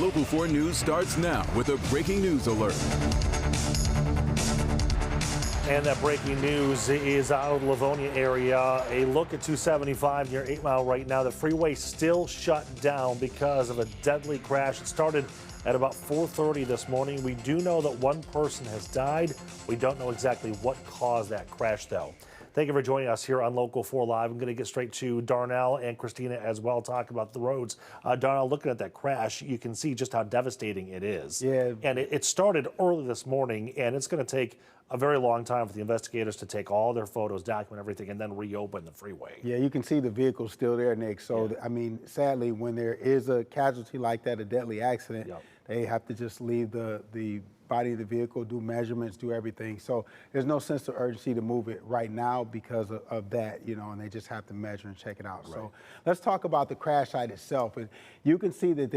Local 4 News starts now with a breaking news alert. And that breaking news is out of the Livonia area. A look at 275 near 8 Mile right now. The freeway still shut down because of a deadly crash. It started at about 4:30 this morning. We do know that one person has died. We don't know exactly what caused that crash, though. Thank you for joining us here on Local 4 Live. I'm going to get straight to Darnell and Christina as well, talk about the roads. Darnell, looking at that crash, you can see just how devastating it is. Yeah. And it started early this morning, and it's going to take a very long time for the investigators to take all their photos, document everything, and then reopen the freeway. Yeah, you can see the vehicle's still there, Nick. So, yeah. I mean, sadly, when there is a casualty like that, a deadly accident, Yep. They have to just leave the body of the vehicle, do measurements, do everything. So there's no sense of urgency to move it right now because of that, you know, and they just have to measure and check it out. Right. So let's talk about the crash site itself. And you can see that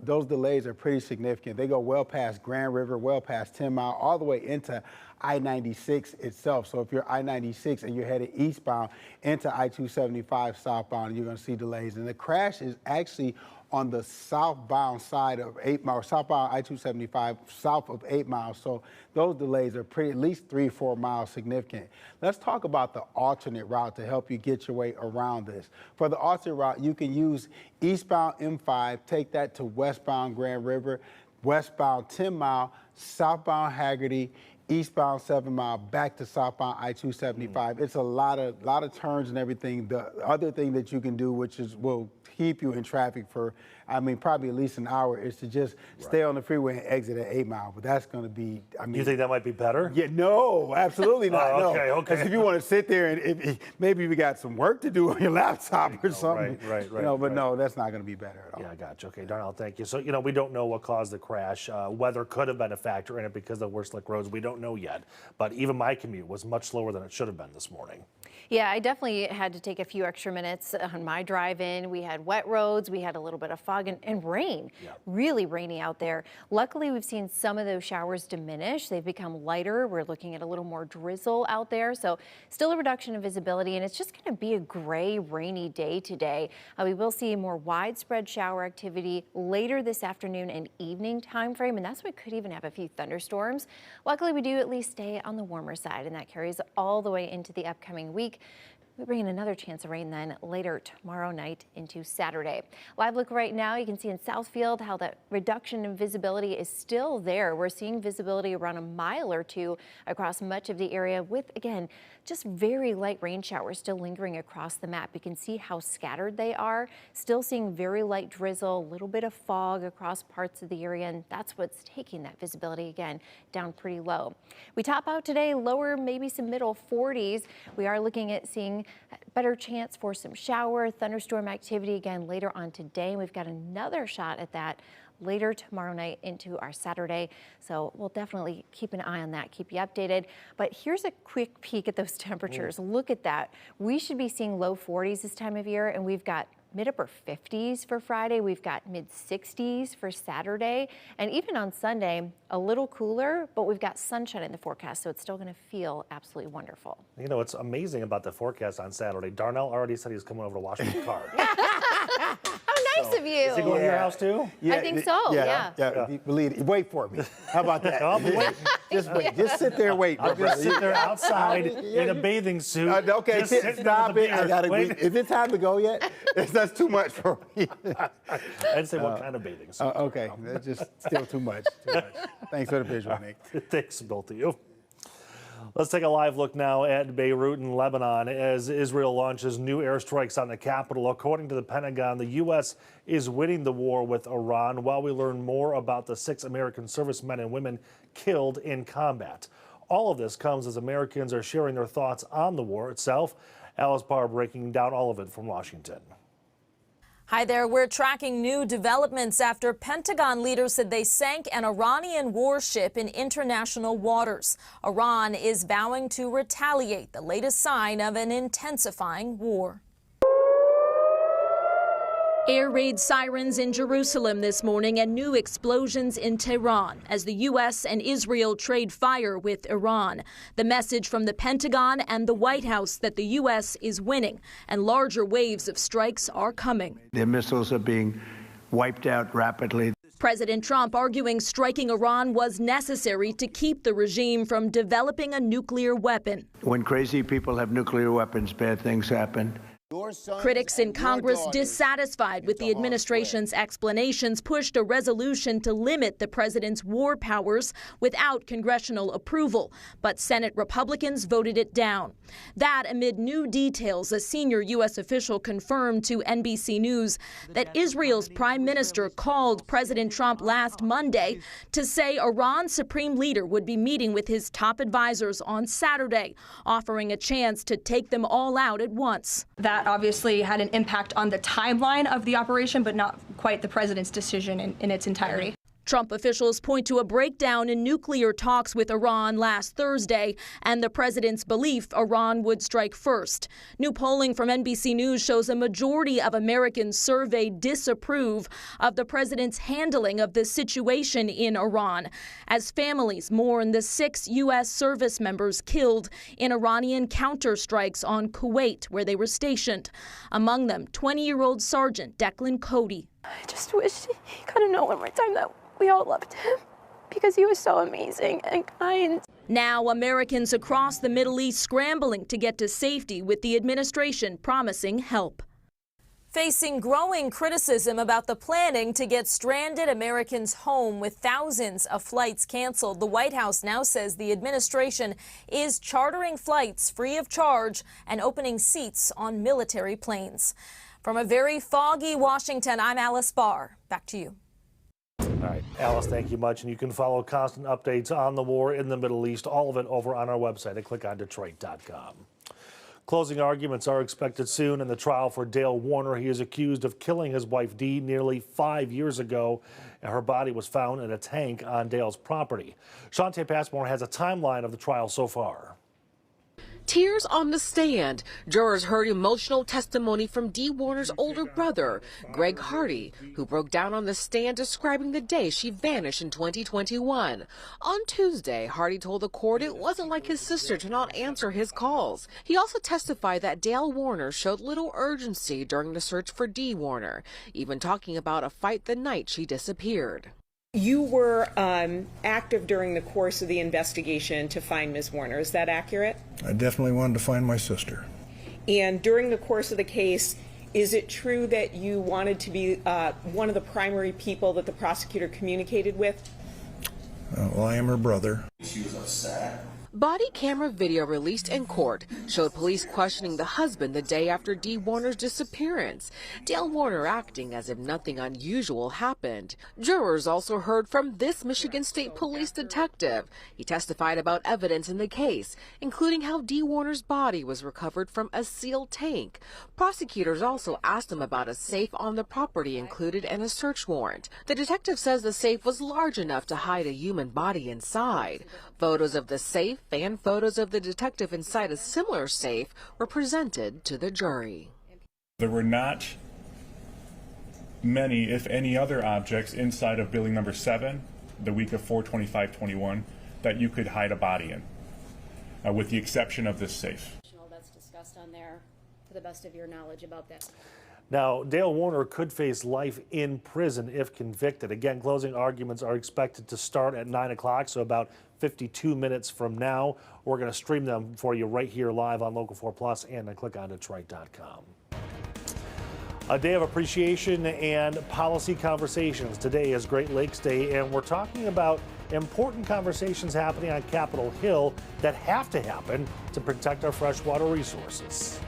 those delays are pretty significant. They go well past Grand River, well past 10 Mile, all the way into I-96 itself. So if you're I-96 and you're headed eastbound into I-275 southbound, you're going to see delays. And the crash is actually on the southbound side of 8 Mile, southbound I-275, south of 8 Mile. So those delays are at least 3-4 miles significant. Let's talk about the alternate route to help you get your way around this. For the alternate route, you can use eastbound M5, take that to westbound Grand River, westbound 10 Mile, southbound Haggerty, eastbound 7 Mile, back to southbound I-275. It's a lot of turns and everything. The other thing that you can do, which will keep you in traffic for, I mean, probably at least an hour, is to just stay on the freeway and exit at 8 Mile. But that's going to be, I mean. You think that might be better? Yeah, no, absolutely not. Oh, okay. Because if you want to sit there and maybe we got some work to do on your laptop or something. Right. You know, but no, that's not going to be better at all. Yeah, I got you. Okay, Darnell, thank you. So, you know, we don't know what caused the crash. Weather could have been a factor in it because of the worst slick roads. We don't know yet. But even my commute was much slower than it should have been this morning. Yeah, I definitely had to take a few extra minutes on my drive in. We had wet roads, we had a little bit of fog and rain, really rainy out there. Luckily, we've seen some of those showers diminish. They've become lighter. We're looking at a little more drizzle out there. So still a reduction in visibility, and it's just going to be a gray, rainy day today. We will see more widespread shower activity later this afternoon and evening time frame, and that's when we could even have a few thunderstorms. Luckily, we do at least stay on the warmer side, and that carries all the way into the upcoming week. We bring in another chance of rain then later tomorrow night into Saturday. Live look right now, you can see in Southfield how that reduction in visibility is still there. We're seeing visibility around a mile or two across much of the area with, again, just very light rain showers still lingering across the map. You can see how scattered they are. Still seeing very light drizzle, a little bit of fog across parts of the area, and that's what's taking that visibility again down pretty low. We top out today lower, maybe some middle 40s. We are looking at seeing a better chance for some shower, thunderstorm activity again later on today. We've got another shot at that later tomorrow night into our Saturday. So we'll definitely keep an eye on that, keep you updated. But here's a quick peek at those temperatures. Look at that. We should be seeing low 40s this time of year, and we've got mid-upper 50s for Friday. We've got mid-60s for Saturday. And even on Sunday, a little cooler, but we've got sunshine in the forecast, so it's still going to feel absolutely wonderful. You know, what's amazing about the forecast on Saturday, Darnell already said he's coming over to wash my car. How nice of you. Is he going to your house too? I think so, yeah. Believe it. Wait for me. How about that? I'll be waiting. Just wait. Just sit there and wait. I'll just sit there outside in a bathing suit. Okay, stop it. I gotta wait. Is it time to go yet? That's too much for me. I didn't say what kind of bathing suit. Okay, that's just still too much. Thanks for the visual, Nick. Thanks, both of you. Let's take a live look now at Beirut in Lebanon as Israel launches new airstrikes on the capital. According to the Pentagon, the U.S. is winning the war with Iran while we learn more about the 6 American servicemen and women killed in combat. All of this comes as Americans are sharing their thoughts on the war itself. Alice Barr breaking down all of it from Washington. Hi there. We're tracking new developments after Pentagon leaders said they sank an Iranian warship in international waters. Iran is vowing to retaliate, the latest sign of an intensifying war. Air raid sirens in Jerusalem this morning and new explosions in Tehran as the U.S. and Israel trade fire with Iran. The message from the Pentagon and the White House that the U.S. is winning and larger waves of strikes are coming. Their missiles are being wiped out rapidly. President Trump arguing striking Iran was necessary to keep the regime from developing a nuclear weapon. When crazy people have nuclear weapons, bad things happen. Critics in Congress, dissatisfied with the administration's explanations, pushed a resolution to limit the president's war powers without congressional approval, but Senate Republicans voted it down. That amid new details, a senior U.S. official confirmed to NBC News that Israel's prime minister called President Trump last Monday to say Iran's supreme leader would be meeting with his top advisors on Saturday, offering a chance to take them all out at once. That obviously had an impact on the timeline of the operation, but not quite the president's decision in its entirety. Trump officials point to a breakdown in nuclear talks with Iran last Thursday and the president's belief Iran would strike first. New polling from NBC News shows a majority of Americans surveyed disapprove of the president's handling of the situation in Iran, as families mourn the 6 U.S. service members killed in Iranian counterstrikes on Kuwait, where they were stationed. Among them, 20-year-old Sergeant Declan Cody. I just wish he could have known one more time that we all loved him because he was so amazing and kind. Now Americans across the Middle East scrambling to get to safety with the administration promising help. Facing growing criticism about the planning to get stranded Americans home with thousands of flights canceled, the White House now says the administration is chartering flights free of charge and opening seats on military planes. From a very foggy Washington, I'm Alice Barr. Back to you. All right, Alice, thank you much. And you can follow constant updates on the war in the Middle East, all of it over on our website at clickondetroit.com. Closing arguments are expected soon in the trial for Dale Warner. He is accused of killing his wife Dee nearly 5 years ago, and her body was found in a tank on Dale's property. Shantae Passmore has a timeline of the trial so far. Tears on the stand. Jurors heard emotional testimony from Dee Warner's older brother, Greg Hardy, who broke down on the stand describing the day she vanished in 2021. On Tuesday, Hardy told the court it wasn't like his sister to not answer his calls. He also testified that Dale Warner showed little urgency during the search for Dee Warner, even talking about a fight the night she disappeared. You were active during the course of the investigation to find Ms. Warner. Is that accurate? I definitely wanted to find my sister. And during the course of the case, is it true that you wanted to be one of the primary people that the prosecutor communicated with? Well, I am her brother. She was upset. Body camera video released in court showed police questioning the husband the day after Dee Warner's disappearance, Dale Warner acting as if nothing unusual happened. Jurors also heard from this Michigan State Police detective. He testified about evidence in the case, including how Dee Warner's body was recovered from a sealed tank. Prosecutors also asked him about a safe on the property included in a search warrant. The detective says the safe was large enough to hide a human body inside. Photos of the safe and photos of the detective inside a similar safe were presented to the jury. There were not many, if any, other objects inside of building number 7, the week of 4/25/21, that you could hide a body in, with the exception of this safe. That's discussed on there, to the best of your knowledge about that. Now, Dale Warner could face life in prison if convicted. Again, closing arguments are expected to start at 9 o'clock, so about 52 minutes from now. We're going to stream them for you right here live on Local 4 Plus and on clickondetroit.com. A day of appreciation and policy conversations. Today is Great Lakes Day, and we're talking about important conversations happening on Capitol Hill that have to happen to protect our freshwater resources.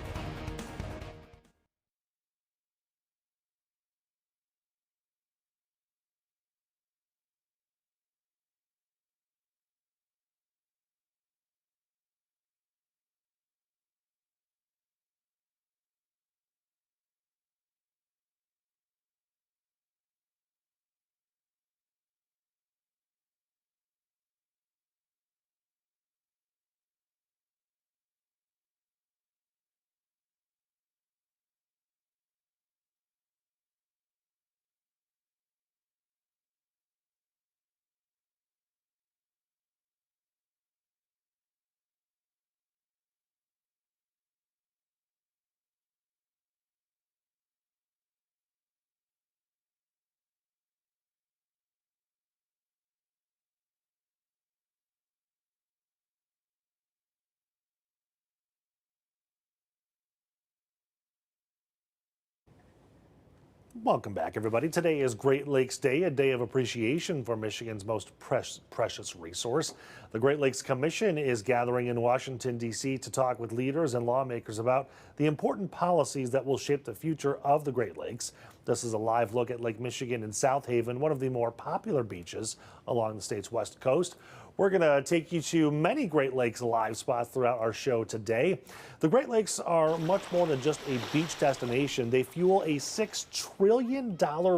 Welcome back, everybody. Today is Great Lakes Day, a day of appreciation for Michigan's most precious resource. The Great Lakes Commission is gathering in Washington, D.C. to talk with leaders and lawmakers about the important policies that will shape the future of the Great Lakes. This is a live look at Lake Michigan in South Haven, one of the more popular beaches along the state's west coast. We're going to take you to many Great Lakes live spots throughout our show today. The Great Lakes are much more than just a beach destination. They fuel a $6 trillion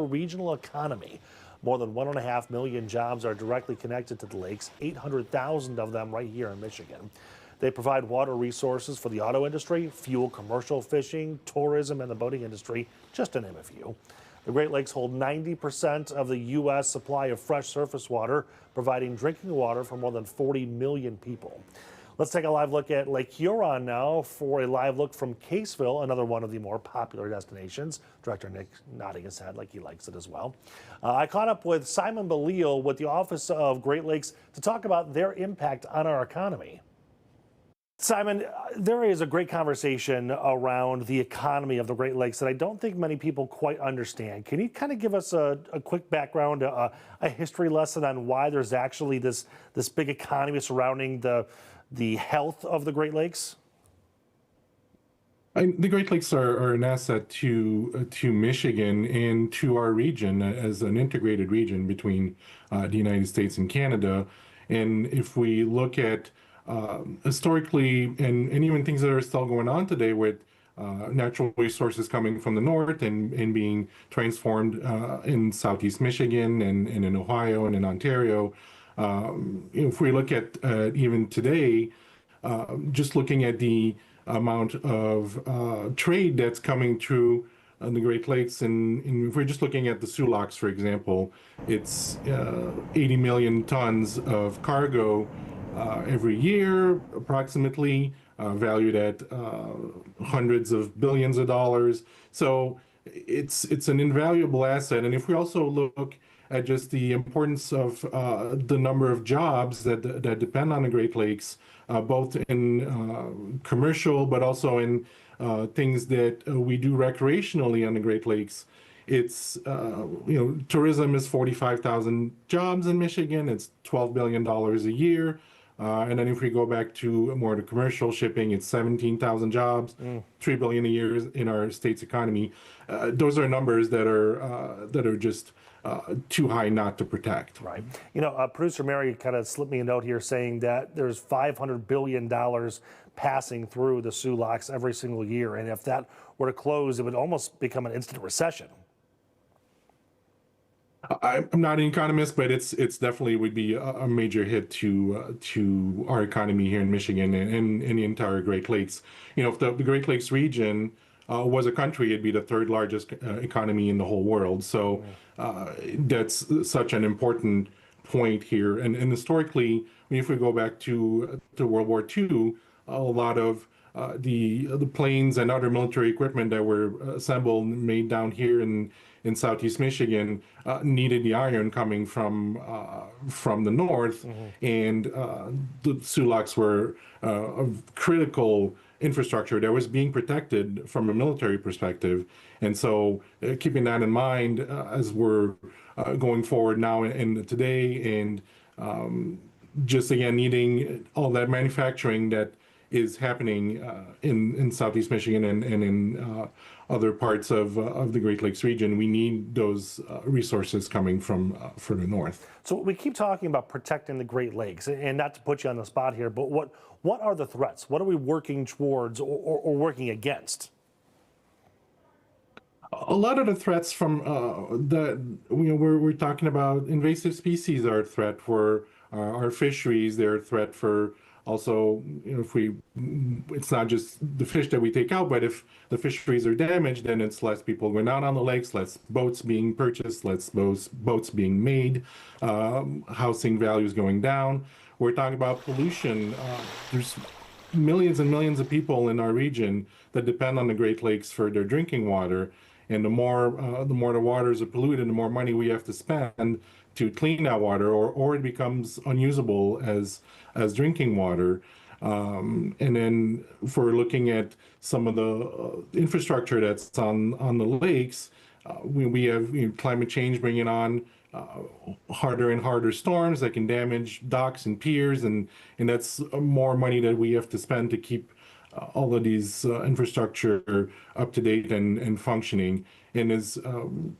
regional economy. More than 1.5 million jobs are directly connected to the lakes, 800,000 of them right here in Michigan. They provide water resources for the auto industry, fuel commercial fishing, tourism, and the boating industry, just to name a few. The Great Lakes hold 90% of the U.S. supply of fresh surface water, providing drinking water for more than 40 million people. Let's take a live look at Lake Huron now for a live look from Caseville, another one of the more popular destinations. Director Nick nodding his head like he likes it as well. I caught up with Simon Belil with the Office of Great Lakes to talk about their impact on our economy. Simon, there is a great conversation around the economy of the Great Lakes that I don't think many people quite understand. Can you kind of give us a quick background, a history lesson on why there's actually this big economy surrounding the health of the Great Lakes? The Great Lakes are an asset to Michigan and to our region as an integrated region between the United States and Canada. And if we look at historically, and even things that are still going on today with natural resources coming from the north and being transformed in Southeast Michigan and in Ohio and in Ontario. If we look at even today, just looking at the amount of trade that's coming through the Great Lakes, and if we're just looking at the Sioux Locks, for example, it's 80 million tons of cargo every year, approximately, valued at hundreds of billions of dollars. So it's an invaluable asset. And if we also look at just the importance of the number of jobs that depend on the Great Lakes, both in commercial, but also in things that we do recreationally on the Great Lakes. It's, tourism is 45,000 jobs in Michigan. It's $12 billion a year. And then if we go back to more the commercial shipping, it's 17,000 jobs, $3 billion a year in our state's economy. Those are numbers that are just too high not to protect. Right. Producer Mary kind of slipped me a note here saying that there's $500 billion passing through the Sioux Locks every single year. And if that were to close, it would almost become an instant recession. I'm not an economist, but it's definitely would be a major hit to our economy here in Michigan and the entire Great Lakes. If the Great Lakes region was a country, it'd be the third largest economy in the whole world. So that's such an important point here. And historically, if we go back to World War II, a lot of the planes and other military equipment that were assembled and made down here in Southeast Michigan needed the iron coming from the north, and the Sioux Locks were a critical infrastructure that was being protected from a military perspective. And so keeping that in mind as we're going forward now and today, and just again needing all that manufacturing that is happening in Southeast Michigan and in other parts of the Great Lakes region, we need those resources coming from further north. So we keep talking about protecting the Great Lakes, and not to put you on the spot here, but what are the threats? What are we working towards or working against? A lot of the threats from we're talking about invasive species are a threat for our fisheries. They're a threat for also, it's not just the fish that we take out, but if the fisheries are damaged, then it's less people going out on the lakes, less boats being purchased, less boats being made, housing values going down. We're talking about pollution. There's millions and millions of people in our region that depend on the Great Lakes for their drinking water. And the more the waters are polluted, the more money we have to spend to clean that water, or it becomes unusable as drinking water. And then if we're looking at some of the infrastructure that's on the lakes, we have climate change bringing on harder and harder storms that can damage docks and piers, and that's more money that we have to spend to keep all of these infrastructure up to date and functioning. And as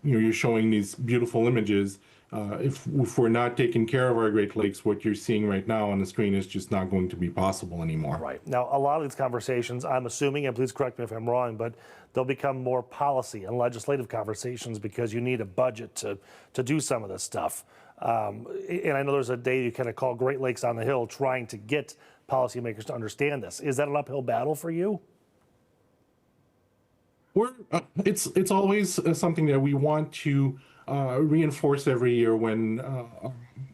you're showing these beautiful images, if we're not taking care of our Great Lakes, what you're seeing right now on the screen is just not going to be possible anymore. Right. Now, a lot of these conversations, I'm assuming, and please correct me if I'm wrong, but they'll become more policy and legislative conversations because you need a budget to do some of this stuff. And I know there's a day you kind of call Great Lakes on the Hill trying to get policymakers to understand this. Is that an uphill battle for you? It's always something that we want to reinforce every year when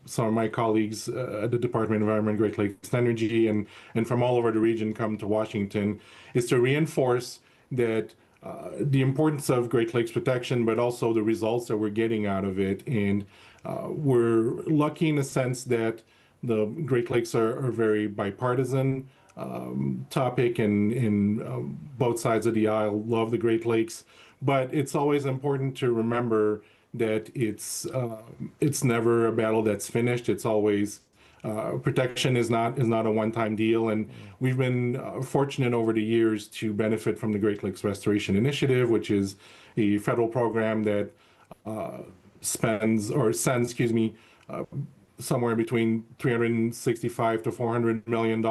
some of my colleagues at the Department of Environment, Great Lakes Energy, and from all over the region come to Washington, is to reinforce that the importance of Great Lakes protection, but also the results that we're getting out of it. And we're lucky in the sense that the Great Lakes are very bipartisan topic, and both sides of the aisle love the Great Lakes. But it's always important to remember that it's never a battle that's finished. It's always protection is not a one-time deal, and we've been fortunate over the years to benefit from the Great Lakes Restoration Initiative, which is a federal program that sends somewhere between $365 to $400 million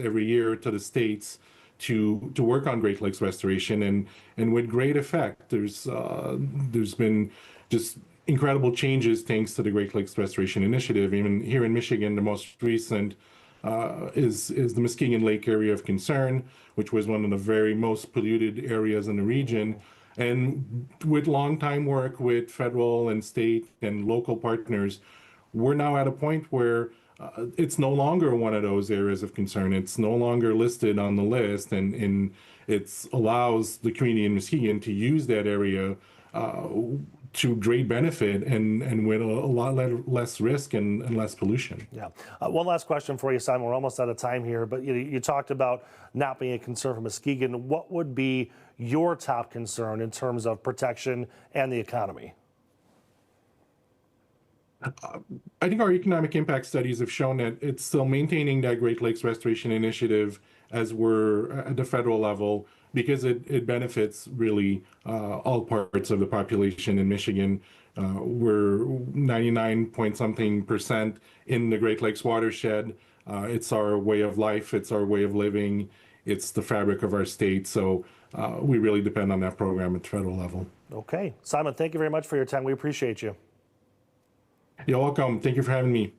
every year to the states to work on Great Lakes restoration, and with great effect. There's been just incredible changes thanks to the Great Lakes Restoration Initiative. Even here in Michigan, the most recent is the Muskegon Lake Area of Concern, which was one of the very most polluted areas in the region. And with long-time work with federal and state and local partners, we're now at a point where it's no longer one of those areas of concern. It's no longer listed on the list, and it allows the community in Muskegon to use that area to great benefit and with a lot less risk and less pollution. Yeah. One last question for you, Simon. We're almost out of time here, but you talked about not being a concern for Muskegon. What would be your top concern in terms of protection and the economy? I think our economic impact studies have shown that it's still maintaining that Great Lakes Restoration Initiative as we're at the federal level, because it benefits really all parts of the population in Michigan. We're 99-point-something% in the Great Lakes watershed. It's our way of life. It's our way of living. It's the fabric of our state. So we really depend on that program at the federal level. Okay. Simon, thank you very much for your time. We appreciate you. You're welcome. Thank you for having me.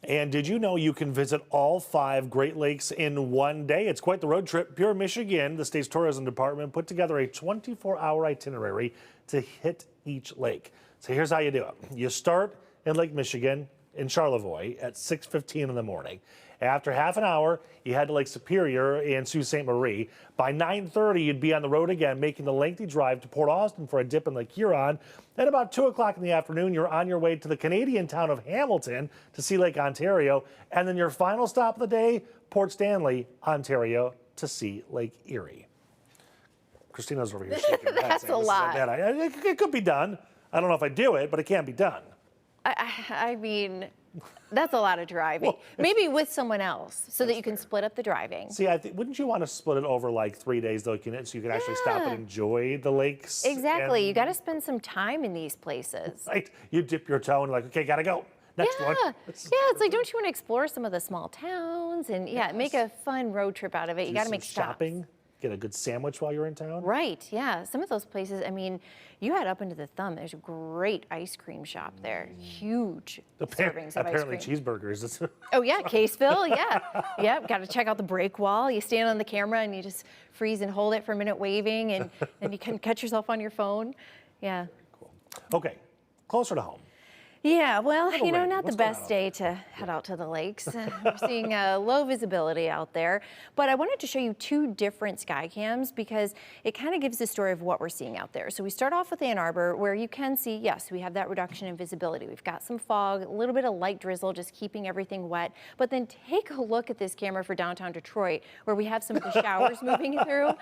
And did you know you can visit all 5 Great Lakes in one day? It's quite the road trip. Pure Michigan, the state's tourism department, put together a 24-hour itinerary to hit each lake. So here's how you do it. You start in Lake Michigan in Charlevoix at 6:15 in the morning. After half an hour, you head to Lake Superior and Sault Ste. Marie. By 9:30, you'd be on the road again, making the lengthy drive to Port Austin for a dip in Lake Huron. Then about 2 o'clock in the afternoon, you're on your way to the Canadian town of Hamilton to see Lake Ontario. And then your final stop of the day, Port Stanley, Ontario, to see Lake Erie. Christina's over here shaking her head. That's a lot. It could be done. I don't know if I do it, but it can be done. I mean, that's a lot of driving. Well, maybe with someone else so that you can split up the driving. See, wouldn't you want to split it over like 3 days though, so you can actually stop and enjoy the lakes? Exactly. You got to spend some time in these places. Right. You dip your toe and like, okay, gotta go. Next one. Yeah, it's like, don't you want to explore some of the small towns and make a fun road trip out of it? You got to make stops. Shopping. Get a good sandwich while you're in town. Right, yeah. Some of those places, I mean, you head up into the Thumb. There's a great ice cream shop there. Huge servings of ice cream. Apparently cheeseburgers. Oh, yeah, Caseville, yeah. Yep, got to check out the break wall. You stand on the camera and you just freeze and hold it for a minute waving, and then you can catch yourself on your phone. Yeah. Cool. Okay, closer to home. Yeah, well, Little you know, rainy. not the What's going on best out day to head out to the lakes. We're seeing low visibility out there. But I wanted to show you two different sky cams because it kind of gives the story of what we're seeing out there. So we start off with Ann Arbor, where you can see, yes, we have that reduction in visibility. We've got some fog, a little bit of light drizzle, just keeping everything wet. But then take a look at this camera for downtown Detroit, where we have some of the showers moving through.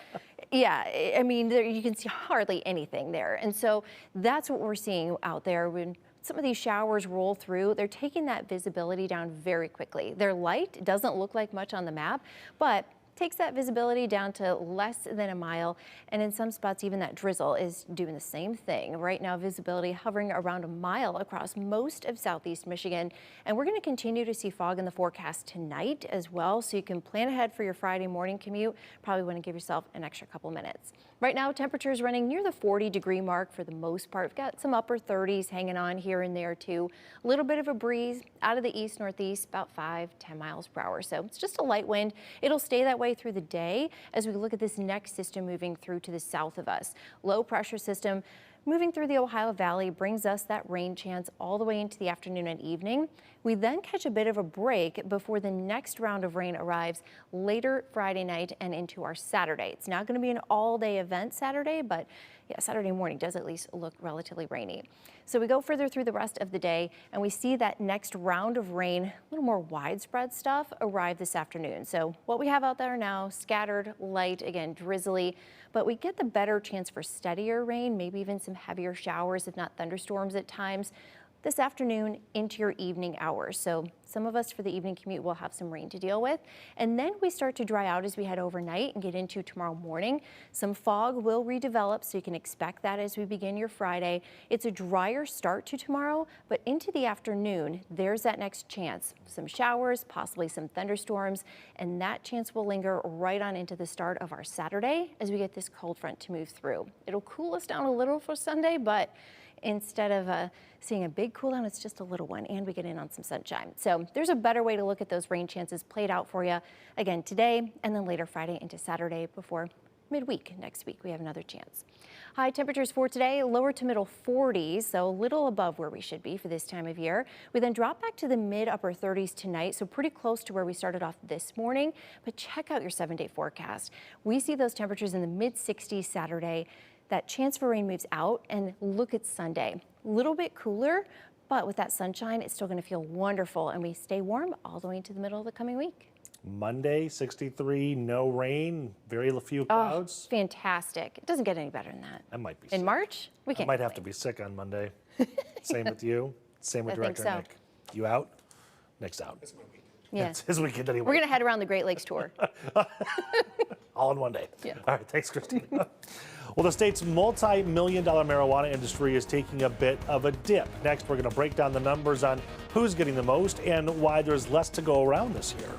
Yeah, I mean, there, you can see hardly anything there. And so that's what we're seeing out there when some of these showers roll through. They're taking that visibility down very quickly. They're light, it doesn't look like much on the map, but takes that visibility down to less than a mile. And in some spots, even that drizzle is doing the same thing. Right now, visibility hovering around a mile across most of southeast Michigan. And we're going to continue to see fog in the forecast tonight as well. So you can plan ahead for your Friday morning commute. Probably want to give yourself an extra couple minutes. Right now, temperatures running near the 40-degree mark for the most part. We've got some upper 30s hanging on here and there too. A little bit of a breeze out of the east-northeast, about 5-10 miles per hour. So it's just a light wind. It'll stay that way through the day as we look at this next system moving through to the south of us. Low pressure system moving through the Ohio Valley brings us that rain chance all the way into the afternoon and evening. We then catch a bit of a break before the next round of rain arrives later Friday night and into our Saturday. It's not going to be an all-day event Saturday, but yeah, Saturday morning does at least look relatively rainy. So we go further through the rest of the day and we see that next round of rain, a little more widespread stuff, arrive this afternoon. So what we have out there now, scattered, light, again, drizzly, but we get the better chance for steadier rain, maybe even some heavier showers, if not thunderstorms at times, this afternoon into your evening hours. So some of us for the evening commute will have some rain to deal with. And then we start to dry out as we head overnight and get into tomorrow morning. Some fog will redevelop, so you can expect that as we begin your Friday. It's a drier start to tomorrow, but into the afternoon, there's that next chance. Some showers, possibly some thunderstorms, and that chance will linger right on into the start of our Saturday as we get this cold front to move through. It'll cool us down a little for Sunday, but instead of seeing a big cool down, it's just a little one, and we get in on some sunshine. So there's a better way to look at those rain chances played out for you again today and then later Friday into Saturday before midweek next week. We have another chance. High temperatures for today, lower to middle 40s, so a little above where we should be for this time of year. We then drop back to the mid upper 30s tonight, so pretty close to where we started off this morning. But check out your 7-day forecast. We see those temperatures in the mid 60s Saturday. That chance for rain moves out, and look at Sunday. A little bit cooler, but with that sunshine, it's still going to feel wonderful, and we stay warm all the way into the middle of the coming week. Monday, 63, no rain, very few clouds. Oh, fantastic. It doesn't get any better than that. I might be in sick. March, we can't I might have complain. to be sick on Monday. Same with you. Same with I think Director so. Nick. You out? Nick's out. It's my weekend. Yeah. It's his weekend anyway. We're going to head around the Great Lakes tour. All in one day. Yeah. All right, thanks, Christina. Well, the state's multi-million-dollar marijuana industry is taking a bit of a dip. Next, we're going to break down the numbers on who's getting the most and why there's less to go around this year.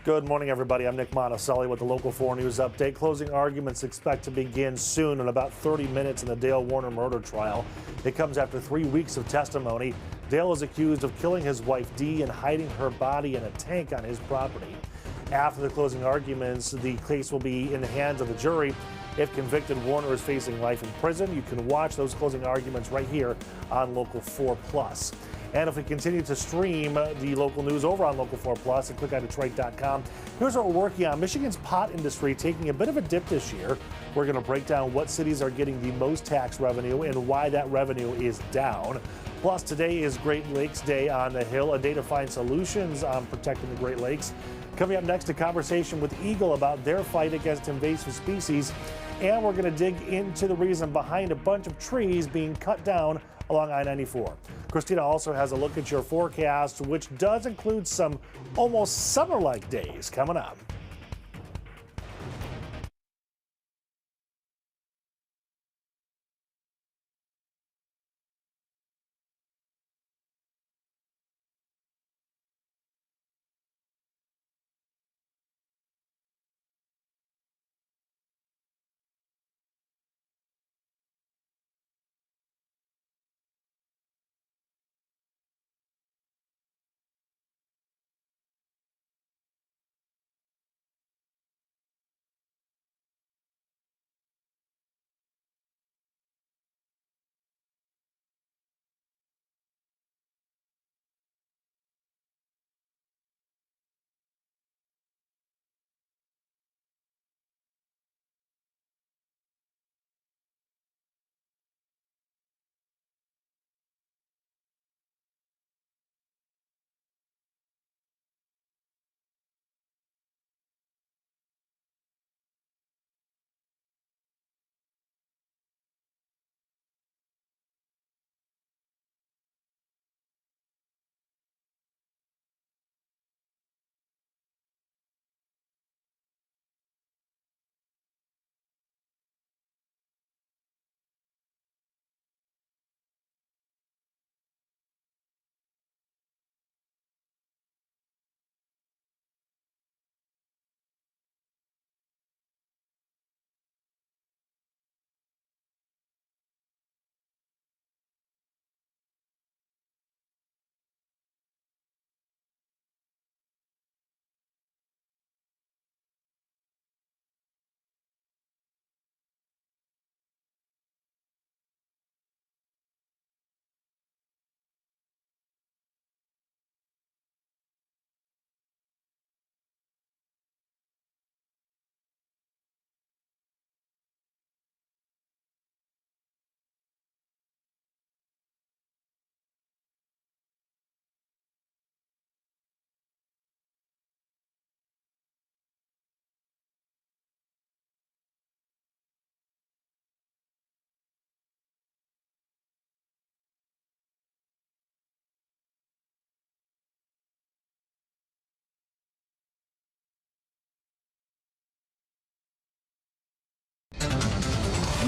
Good morning, everybody. I'm Nick Monticelli with the Local 4 News Update. Closing arguments expect to begin soon in about 30 minutes in the Dale Warner murder trial. It comes after 3 weeks of testimony. Dale is accused of killing his wife Dee and hiding her body in a tank on his property. After the closing arguments, the case will be in the hands of the jury. If convicted, Warner is facing life in prison. You can watch those closing arguments right here on Local 4 Plus. And if we continue to stream the local news over on Local 4 Plus and click on Detroit.com, here's what we're working on. Michigan's pot industry taking a bit of a dip this year. We're going to break down what cities are getting the most tax revenue and why that revenue is down. Plus, today is Great Lakes Day on the Hill, a day to find solutions on protecting the Great Lakes. Coming up next, a conversation with Eagle about their fight against invasive species. And we're going to dig into the reason behind a bunch of trees being cut down along I-94. Christina also has a look at your forecast, which does include some almost summer-like days coming up.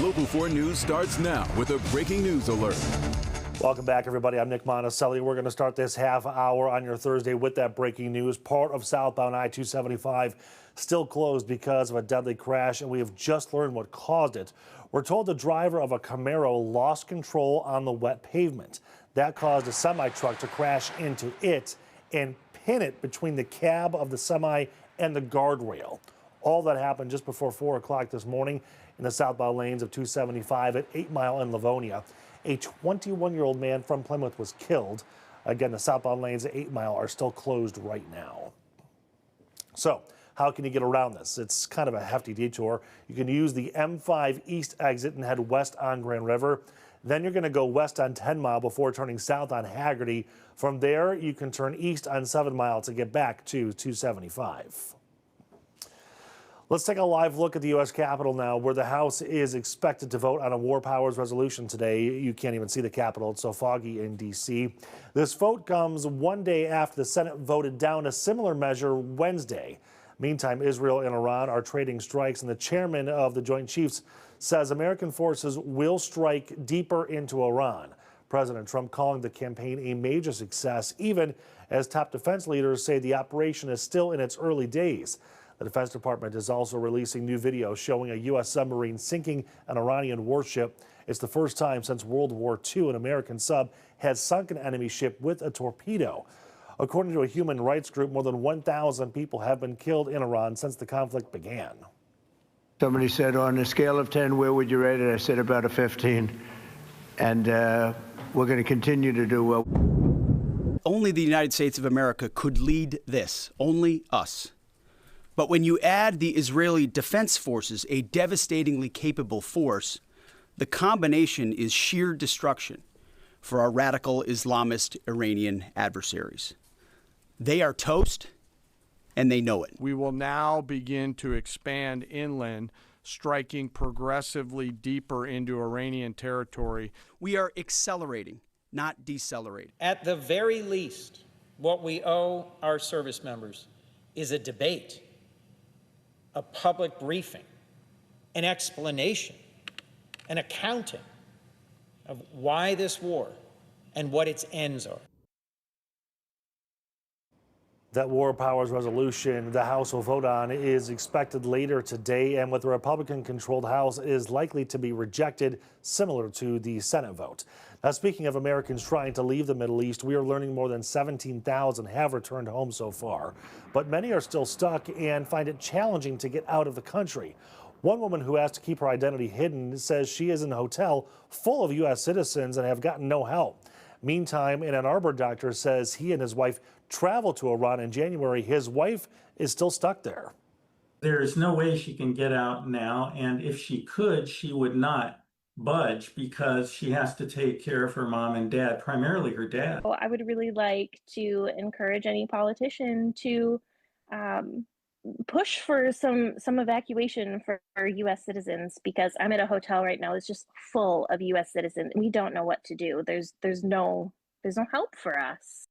Local 4 News starts now with a breaking news alert. Welcome back, everybody. I'm Nick Monticelli. We're going to start this half hour on your Thursday with that breaking news. Part of southbound I-275 still closed because of a deadly crash, and we have just learned what caused it. We're told the driver of a Camaro lost control on the wet pavement. That caused a semi-truck to crash into it and pin it between the cab of the semi and the guardrail. All that happened just before 4 o'clock this morning in the southbound lanes of 275 at 8 Mile and Livonia. A 21-year-old man from Plymouth was killed. Again, the southbound lanes at 8 Mile are still closed right now. So, how can you get around this? It's kind of a hefty detour. You can use the M5 East exit and head west on Grand River. Then you're going to go west on 10 Mile before turning south on Haggerty. From there, you can turn east on 7 Mile to get back to 275. Let's take a live look at the U.S. Capitol now, where the House is expected to vote on a war powers resolution today. You can't even see the Capitol. It's so foggy in D.C. This vote comes one day after the Senate voted down a similar measure Wednesday. Meantime, Israel and Iran are trading strikes, and the chairman of the Joint Chiefs says American forces will strike deeper into Iran. President Trump calling the campaign a major success, even as top defense leaders say the operation is still in its early days. The Defense Department is also releasing new video showing a U.S. submarine sinking an Iranian warship. It's the first time since World War II an American sub has sunk an enemy ship with a torpedo. According to a human rights group, more than 1,000 people have been killed in Iran since the conflict began. Somebody said, on a scale of 10, where would you rate it? I said about a 15. And we're going to continue to do well. Only the United States of America could lead this, only us. But when you add the Israeli Defense Forces, a devastatingly capable force, the combination is sheer destruction for our radical Islamist Iranian adversaries. They are toast, and they know it. We will now begin to expand inland, striking progressively deeper into Iranian territory. We are accelerating, not decelerating. At the very least, what we owe our service members is a debate, a public briefing, an explanation, an accounting of why this war and what its ends are. That war powers resolution the House will vote on is expected later today, and with the Republican-controlled House is likely to be rejected, similar to the Senate vote. Now, speaking of Americans trying to leave the Middle East, we are learning more than 17,000 have returned home so far, but many are still stuck and find it challenging to get out of the country. One woman who has to keep her identity hidden says she is in a hotel full of U.S. citizens and have gotten no help. Meantime, an Arbor doctor says he and his wife traveled to Iran in January. His wife is still stuck there. There is no way she can get out now, and if she could, she would not budge because she has to take care of her mom and dad, primarily her dad. Well, I would really like to encourage any politician to push for some evacuation for U.S. citizens, because I'm at a hotel right now that's just full of U.S. citizens. We don't know what to do. There's no help for us.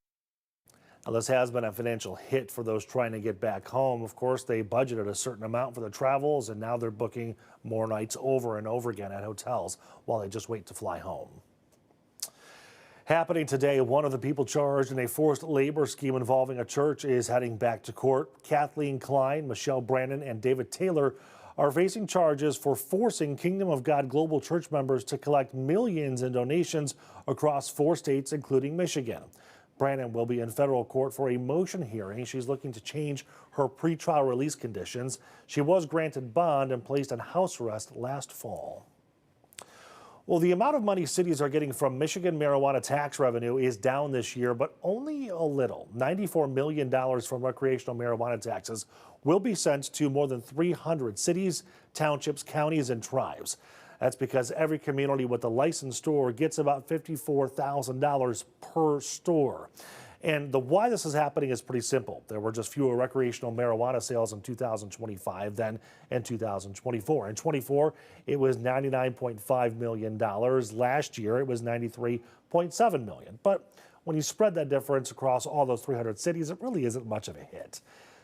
Now, this has been a financial hit for those trying to get back home. Of course, they budgeted a certain amount for their travels, and now they're booking more nights over and over again at hotels while they just wait to fly home. Happening today, one of the people charged in a forced labor scheme involving a church is heading back to court. Kathleen Klein, Michelle Brandon, and David Taylor are facing charges for forcing Kingdom of God Global Church members to collect millions in donations across 4 states, including Michigan. Brandon will be in federal court for a motion hearing. She's looking to change her pretrial release conditions. She was granted bond and placed on house arrest last fall. Well, the amount of money cities are getting from Michigan marijuana tax revenue is down this year, but only a little. $94 million from recreational marijuana taxes will be sent to more than 300 cities, townships, counties, and tribes. That's because every community with a licensed store gets about $54,000 per store. And the why this is happening is pretty simple. There were just fewer recreational marijuana sales in 2025 than in 2024. In 24, it was $99.5 million. Last year, it was $93.7 million. But when you spread that difference across all those 300 cities, it really isn't much of a hit.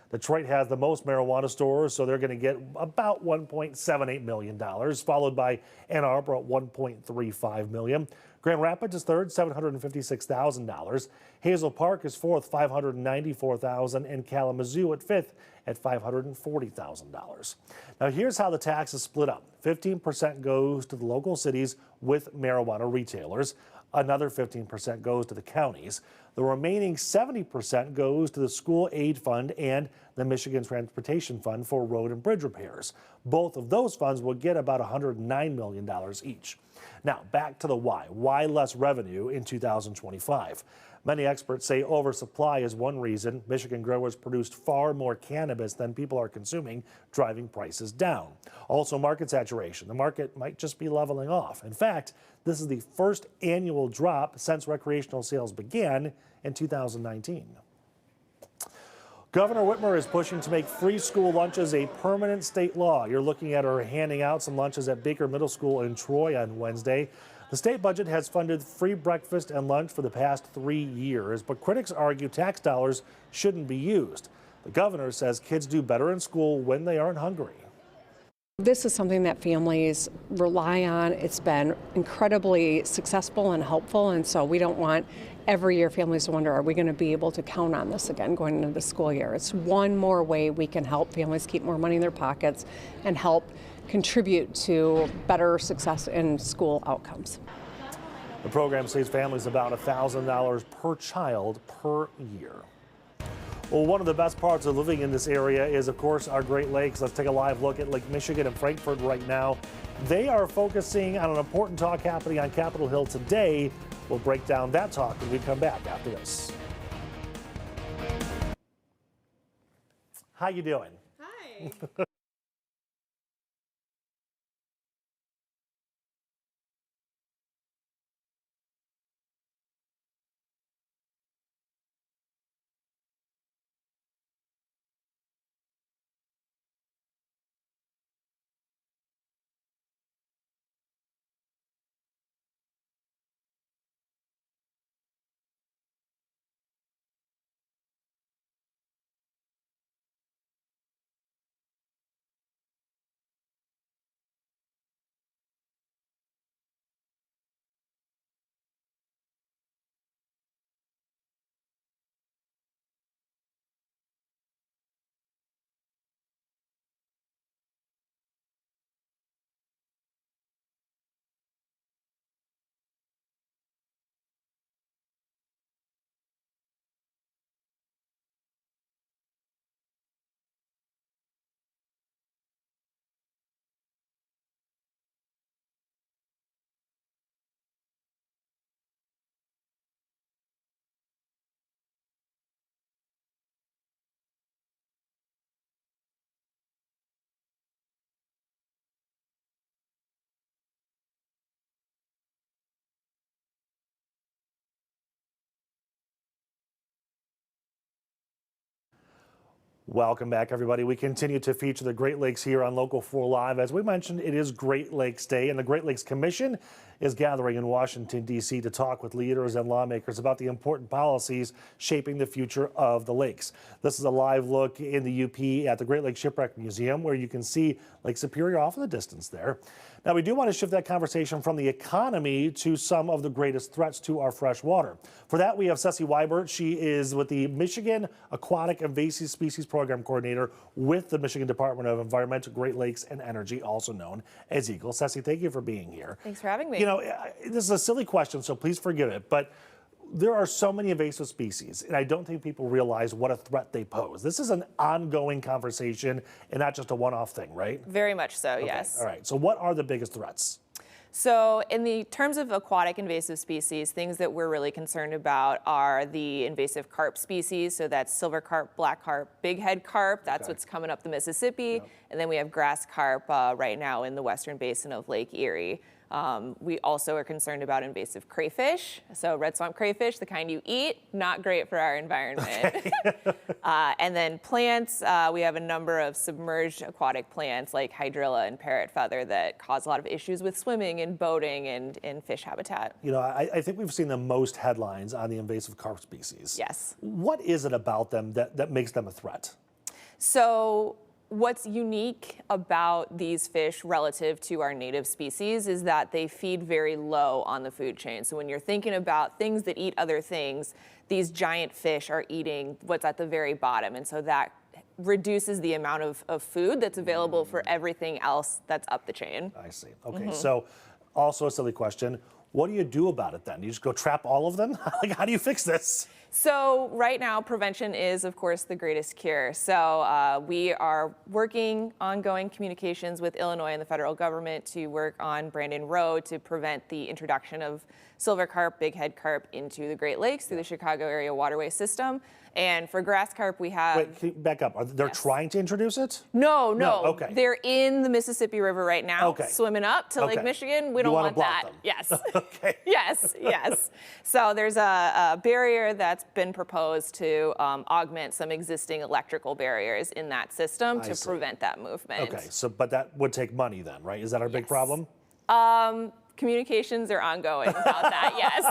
Detroit has the most marijuana stores, so they're going to get about $1.78 million, followed by Ann Arbor at $1.35 million. Grand Rapids is third, $756,000. Hazel Park is fourth, $594,000, and Kalamazoo at fifth at $540,000. Now, here's how the tax is split up. 15% goes to the local cities with marijuana retailers. Another 15% goes to the counties. The remaining 70% goes to the School Aid Fund and the Michigan Transportation Fund for road and bridge repairs. Both of those funds will get about $109 million each. Now, back to the why. Why less revenue in 2025? Many experts say oversupply is one reason. Michigan growers produced far more cannabis than people are consuming, driving prices down. Also, market saturation. The market might just be leveling off. In fact, this is the first annual drop since recreational sales began in 2019. Governor Whitmer is pushing to make free school lunches a permanent state law. You're looking at her handing out some lunches at Baker Middle School in Troy on Wednesday. The state budget has funded free breakfast and lunch for the past 3 years, but critics argue tax dollars shouldn't be used. The governor says kids do better in school when they aren't hungry. This is something that families rely on. It's been incredibly successful and helpful, and so we don't want every year families to wonder, are we going to be able to count on this again going into the school year? It's one more way we can help families keep more money in their pockets and help contribute to better success in school outcomes. The program saves families about $1,000 per child per year. Well, one of the best parts of living in this area is, of course, our Great Lakes. Let's take a live look at Lake Michigan and Frankfort right now. They are focusing on an important talk happening on Capitol Hill today. We'll break down that talk when we come back after this. How you doing? Hi. Welcome back, everybody. We continue to feature the Great Lakes here on Local 4 Live. As we mentioned, it is Great Lakes Day, and the Great Lakes Commission is gathering in Washington, D.C. to talk with leaders and lawmakers about the important policies shaping the future of the lakes. This is a live look in the UP at the Great Lakes Shipwreck Museum, where you can see Lake Superior off in the distance there. Now, we do want to shift that conversation from the economy to some of the greatest threats to our fresh water. For that, we have Ceci Weibert. She is with the Michigan Aquatic Invasive Species Program Coordinator with the Michigan Department of Environment, Great Lakes, and Energy, also known as EGLE. Ceci, thank you for being here. Thanks for having me. You know, this is a silly question, so please forgive it, but there are so many invasive species, and I don't think people realize what a threat they pose. This is an ongoing conversation and not just a one-off thing, right? Very much so, Okay. yes. All right, so what are the biggest threats? So in the terms of aquatic invasive species, things that we're really concerned about are the invasive carp species. So that's silver carp, black carp, bighead carp. That's what's coming up the Mississippi. And then we have grass carp right now in the western basin of Lake Erie. We also are concerned about invasive crayfish. So red swamp crayfish, the kind you eat, not great for our environment. And then plants, we have a number of submerged aquatic plants like hydrilla and parrot feather that cause a lot of issues with swimming and boating and in fish habitat. You know, I think we've seen the most headlines on the invasive carp species. Yes. What is it about them that makes them a threat? So what's unique about these fish relative to our native species is that they feed very low on the food chain. So when you're thinking about things that eat other things, these giant fish are eating what's at the very bottom. And so that reduces the amount of food that's available for everything else that's up the chain. I see. Okay, so also a silly question. What do you do about it then? You just go trap all of them? Like, how do you fix this? So right now, prevention is, of course, the greatest cure. So we are working ongoing communications with Illinois and the federal government to work on Brandon Road to prevent the introduction of silver carp, bighead carp into the Great Lakes through the Chicago area waterway system. And for grass carp, we have... Wait, can you back up. They're trying to introduce it? No. Okay. They're in the Mississippi River right now, swimming up to Lake Okay. Michigan. We don't want that. them. Yes. Okay. Yes. So there's a barrier that's been proposed to augment some existing electrical barriers in that system to prevent that movement. Okay, so but that would take money then, right? Is that our big problem? Communications are ongoing about that, yes.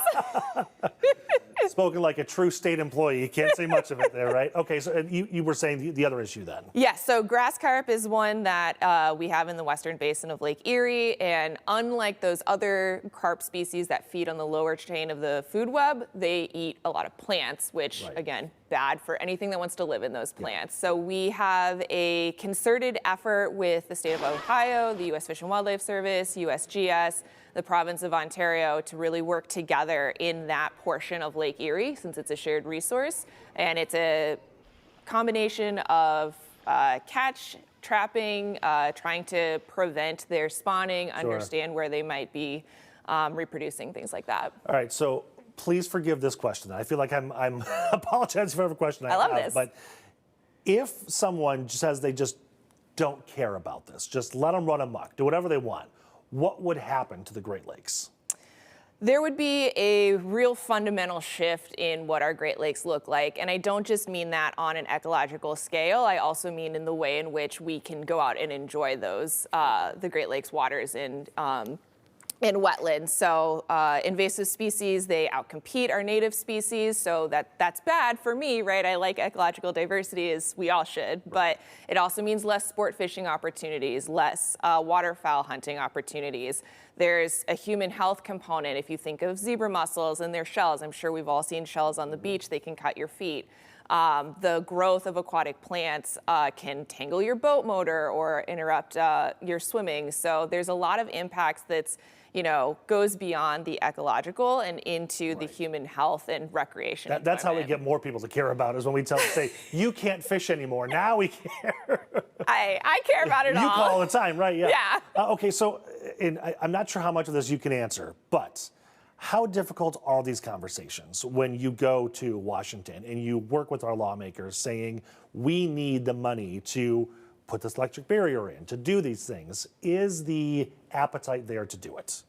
Spoken like a true state employee. You can't say much of it there, right? Okay, so and you were saying the other issue then. Yes, so grass carp is one that we have in the western basin of Lake Erie, and unlike those other carp species that feed on the lower chain of the food web, they eat a lot of plants, which, again, bad for anything that wants to live in those plants. So we have a concerted effort with the state of Ohio, the U.S. Fish and Wildlife Service, USGS, the province of Ontario to really work together in that portion of Lake Erie, since it's a shared resource. And it's a combination of catch, trapping, trying to prevent their spawning, understand where they might be reproducing, things like that. All right, so please forgive this question. I feel like I'm apologizing for every question I love have. this. But if someone says they just don't care about this, just let them run amok, do whatever they want, what would happen to the Great Lakes? There would be a real fundamental shift in what our Great Lakes look like. And I don't just mean that on an ecological scale. I also mean in the way in which we can go out and enjoy those, the Great Lakes waters in wetlands. So invasive species, they outcompete our native species. So that's bad for me, right? I like ecological diversity, as we all should. But it also means less sport fishing opportunities, less waterfowl hunting opportunities. There's a human health component. If you think of zebra mussels and their shells, I'm sure we've all seen shells on the beach. They can cut your feet. The growth of aquatic plants can tangle your boat motor or interrupt your swimming. So there's a lot of impacts that's, goes beyond the ecological and into the human health and recreation. That's how we get more people to care about, is when we say, you can't fish anymore. Now we care. I care about it all. You call all the time, right? Yeah. Yeah. Okay, so I'm not sure how much of this you can answer, but how difficult are these conversations when you go to Washington and you work with our lawmakers saying, we need the money to put this electric barrier in, to do these things? Is the appetite there to do it?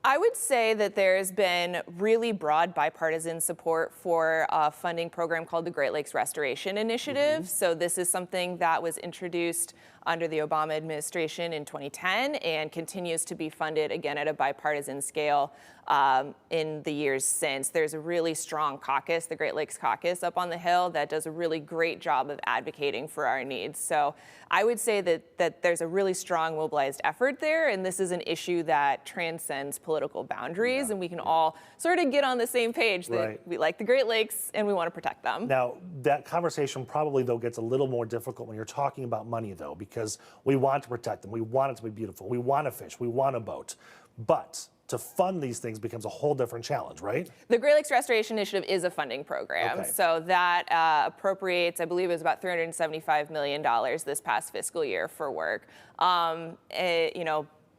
I would say that there's been really broad bipartisan support for a funding program called the Great Lakes Restoration Initiative. So this is something that was introduced under the Obama administration in 2010 and continues to be funded again at a bipartisan scale in the years since. There's a really strong caucus, the Great Lakes Caucus up on the Hill, that does a really great job of advocating for our needs. So I would say that there's a really strong mobilized effort there, and this is an issue that transcends political boundaries, and we can all sort of get on the same page that we like the Great Lakes and we want to protect them. Now, that conversation probably, though, gets a little more difficult when you're talking about money, though, because we want to protect them. We want it to be beautiful. We want to fish. We want a boat. But to fund these things becomes a whole different challenge, right? The Great Lakes Restoration Initiative is a funding program. Okay. So that appropriates, I believe it was about $375 million this past fiscal year for work.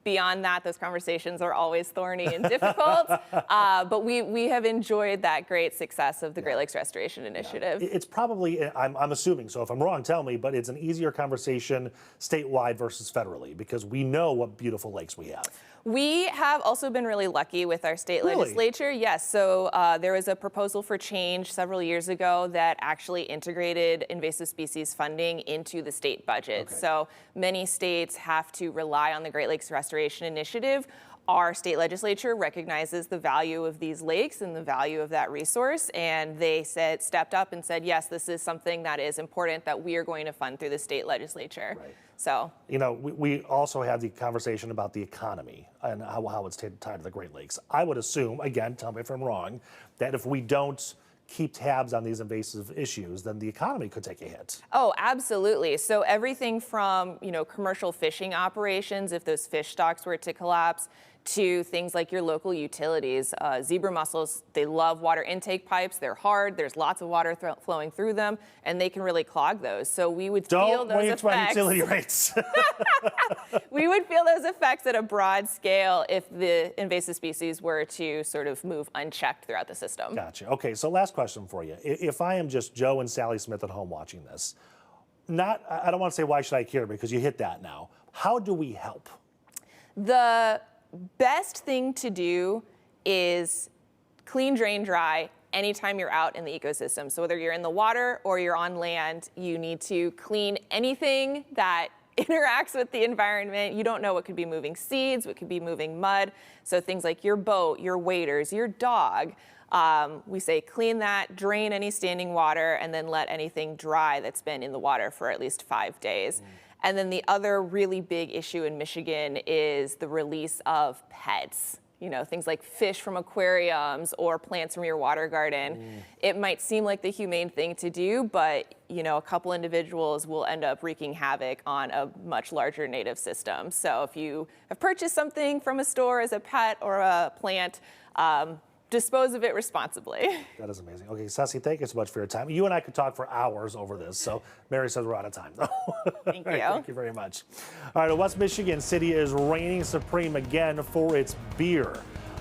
Beyond that, those conversations are always thorny and difficult, but we have enjoyed that great success of the Great Lakes Restoration Initiative. It's probably, I'm assuming, so if I'm wrong, tell me, but it's an easier conversation statewide versus federally, because we know what beautiful lakes we have. We have also been really lucky with our state legislature. Yes, so there was a proposal for change several years ago that actually integrated invasive species funding into the state budget. So many states have to rely on the Great Lakes Restoration Initiative. Our state legislature recognizes the value of these lakes and the value of that resource, and they stepped up and said, yes, this is something that is important that we are going to fund through the state legislature. So, we also had the conversation about the economy and how it's tied to the Great Lakes. I would assume, again, tell me if I'm wrong, that if we don't keep tabs on these invasive issues, then the economy could take a hit. Oh, absolutely. So everything from, commercial fishing operations, if those fish stocks were to collapse, to things like your local utilities. Zebra mussels, they love water intake pipes. They're hard. There's lots of water flowing through them, and they can really clog those. So we would feel those effects. Don't wait for utility rates. We would feel those effects at a broad scale if the invasive species were to sort of move unchecked throughout the system. Gotcha. Okay, so last question for you. If I am just Joe and Sally Smith at home watching this, I don't want to say why should I care, because you hit that now. How do we help? The best thing to do is clean, drain, dry anytime you're out in the ecosystem. So whether you're in the water or you're on land, you need to clean anything that interacts with the environment. You don't know what could be moving seeds, what could be moving mud. So things like your boat, your waders, your dog, We say clean that, drain any standing water, and then let anything dry that's been in the water for at least 5 days. And then the other really big issue in Michigan is the release of pets. You know, things like fish from aquariums or plants from your water garden. It might seem like the humane thing to do, but you know, a couple individuals will end up wreaking havoc on a much larger native system. So if you have purchased something from a store as a pet or a plant, dispose of it responsibly. That is amazing. Okay, Ceci, thank you so much for your time. You and I could talk for hours over this, so Mary says we're out of time. Thank you. Thank you very much. All right, a West Michigan city is reigning supreme again for its beer.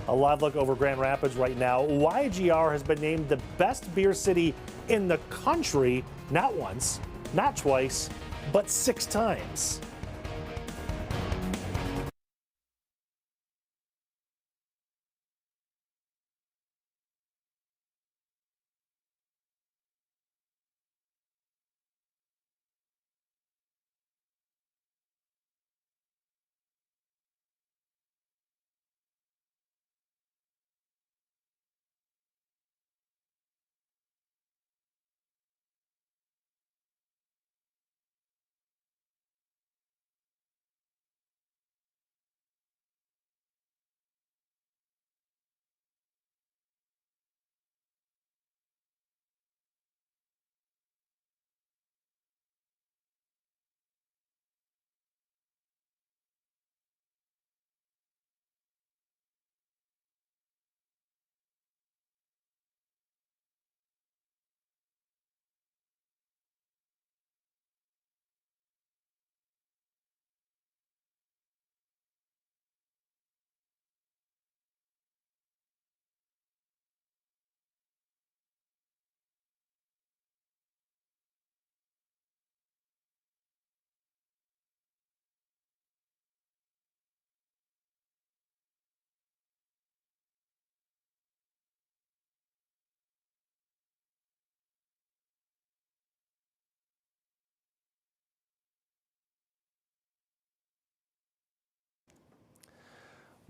A live look over Grand Rapids right now. YGR has been named the best beer city in the country, not once, not twice, but 6 times.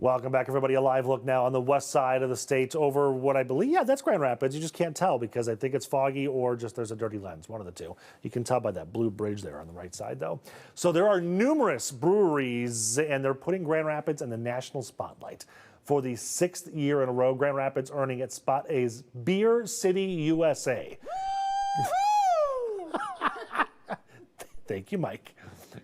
Welcome back, everybody. A live look now on the west side of the state over what I believe, yeah, that's Grand Rapids. You just can't tell because I think it's foggy or just there's a dirty lens, one of the two. You can tell by that blue bridge there on the right side, though. So there are numerous breweries, and they're putting Grand Rapids in the national spotlight. For the 6th year in a row, Grand Rapids earning its spot as Beer City USA. Thank you, Mike.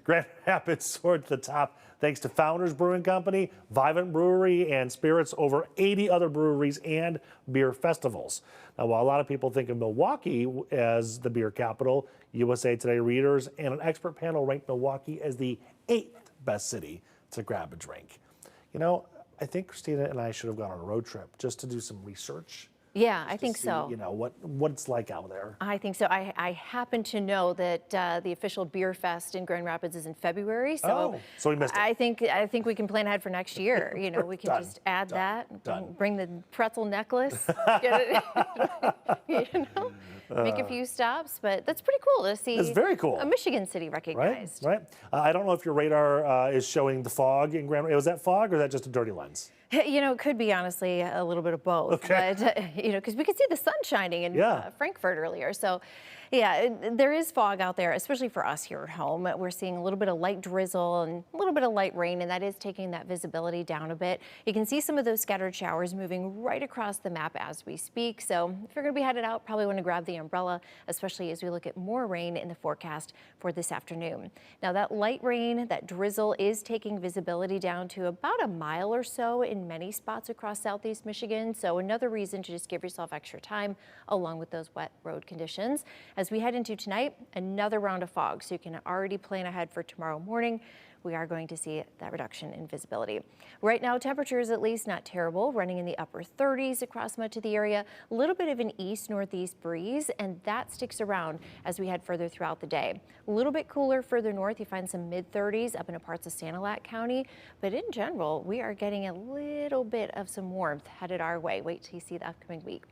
Grand Rapids soared to the top thanks to Founders Brewing Company, Vivint Brewery, and Spirits, over 80 other breweries and beer festivals. Now, while a lot of people think of Milwaukee as the beer capital, USA Today readers and an expert panel ranked Milwaukee as the 8th best city to grab a drink. You know, I think Christina and I should have gone on a road trip just to do some research. Yeah, I think so. You know, what it's like out there. I think so. I happen to know that the official beer fest in Grand Rapids is in February, so we missed it. I think we can plan ahead for next year. You know, we can just add that, bring the pretzel necklace, get it, you know, make a few stops. But that's pretty cool to see. It's very cool. A Michigan city recognized. Right. I don't know if your radar is showing the fog in Grand Rapids. Was that fog or is that just a dirty lens? You know, it could be honestly a little bit of both, but you know, because we could see the sun shining in Frankfurt earlier. So, yeah, there is fog out there, especially for us here at home. We're seeing a little bit of light drizzle and a little bit of light rain, and that is taking that visibility down a bit. You can see some of those scattered showers moving right across the map as we speak. So, if you're going to be headed out, probably want to grab the umbrella, especially as we look at more rain in the forecast for this afternoon. Now, that light rain, that drizzle is taking visibility down to about a mile or so in many spots across southeast Michigan. So another reason to just give yourself extra time along with those wet road conditions. As we head into tonight, another round of fog. So you can already plan ahead for tomorrow morning. We are going to see that reduction in visibility. Right now, temperatures at least not terrible, running in the upper 30s across much of the area. A little bit of an east-northeast breeze, and that sticks around as we head further throughout the day. A little bit cooler further north. You find some mid-30s up into parts of Sanilac County, but in general, we are getting a little bit of some warmth headed our way. Wait till you see the upcoming week.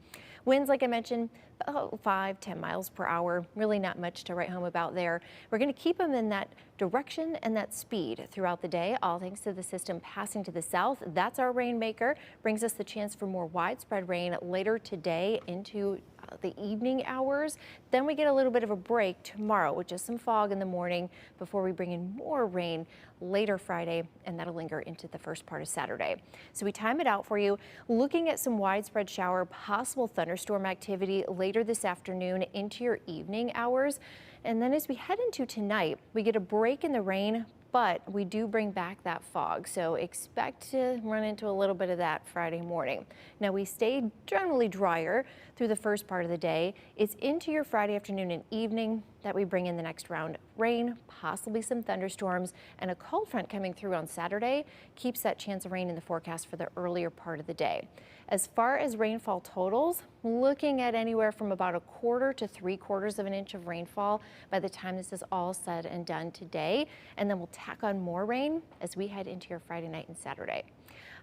Winds, like I mentioned, about 5-10 miles per hour. Really not much to write home about there. We're going to keep them in that direction and that speed throughout the day, all thanks to the system passing to the south. That's our rainmaker. Brings us the chance for more widespread rain later today into the evening hours. Then we get a little bit of a break tomorrow with just some fog in the morning before we bring in more rain later Friday, and that'll linger into the first part of Saturday. So we time it out for you, looking at some widespread shower, possible thunderstorm activity later this afternoon into your evening hours. And then as we head into tonight, we get a break in the rain, but we do bring back that fog. So expect to run into a little bit of that Friday morning. Now we stay generally drier through the first part of the day. It's into your Friday afternoon and evening that we bring in the next round of rain, possibly some thunderstorms, and a cold front coming through on Saturday keeps that chance of rain in the forecast for the earlier part of the day. As far as rainfall totals, looking at anywhere from about 1/4 to 3/4 of an inch of rainfall by the time this is all said and done today. And then we'll tack on more rain as we head into your Friday night and Saturday.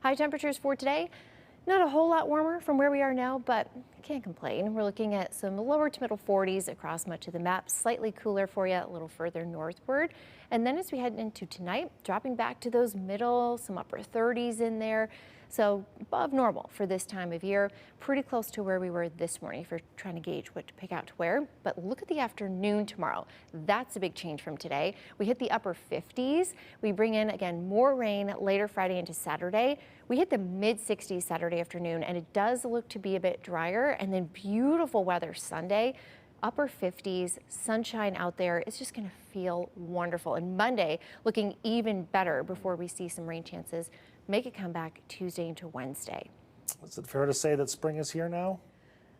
High temperatures for today. Not a whole lot warmer from where we are now, but I can't complain. We're looking at some lower to middle 40s across much of the map, slightly cooler for you a little further northward. And then as we head into tonight, dropping back to those middle, some upper 30s in there. So above normal for this time of year, pretty close to where we were this morning if you're trying to gauge what to pick out to wear. But look at the afternoon tomorrow. That's a big change from today. We hit the upper 50s. We bring in, again, more rain later Friday into Saturday. We hit the mid-60s Saturday afternoon, and it does look to be a bit drier. And then beautiful weather Sunday. Upper 50s, sunshine out there. It's just going to feel wonderful. And Monday looking even better before we see some rain chances make a comeback Tuesday into Wednesday. Is it fair to say that spring is here now?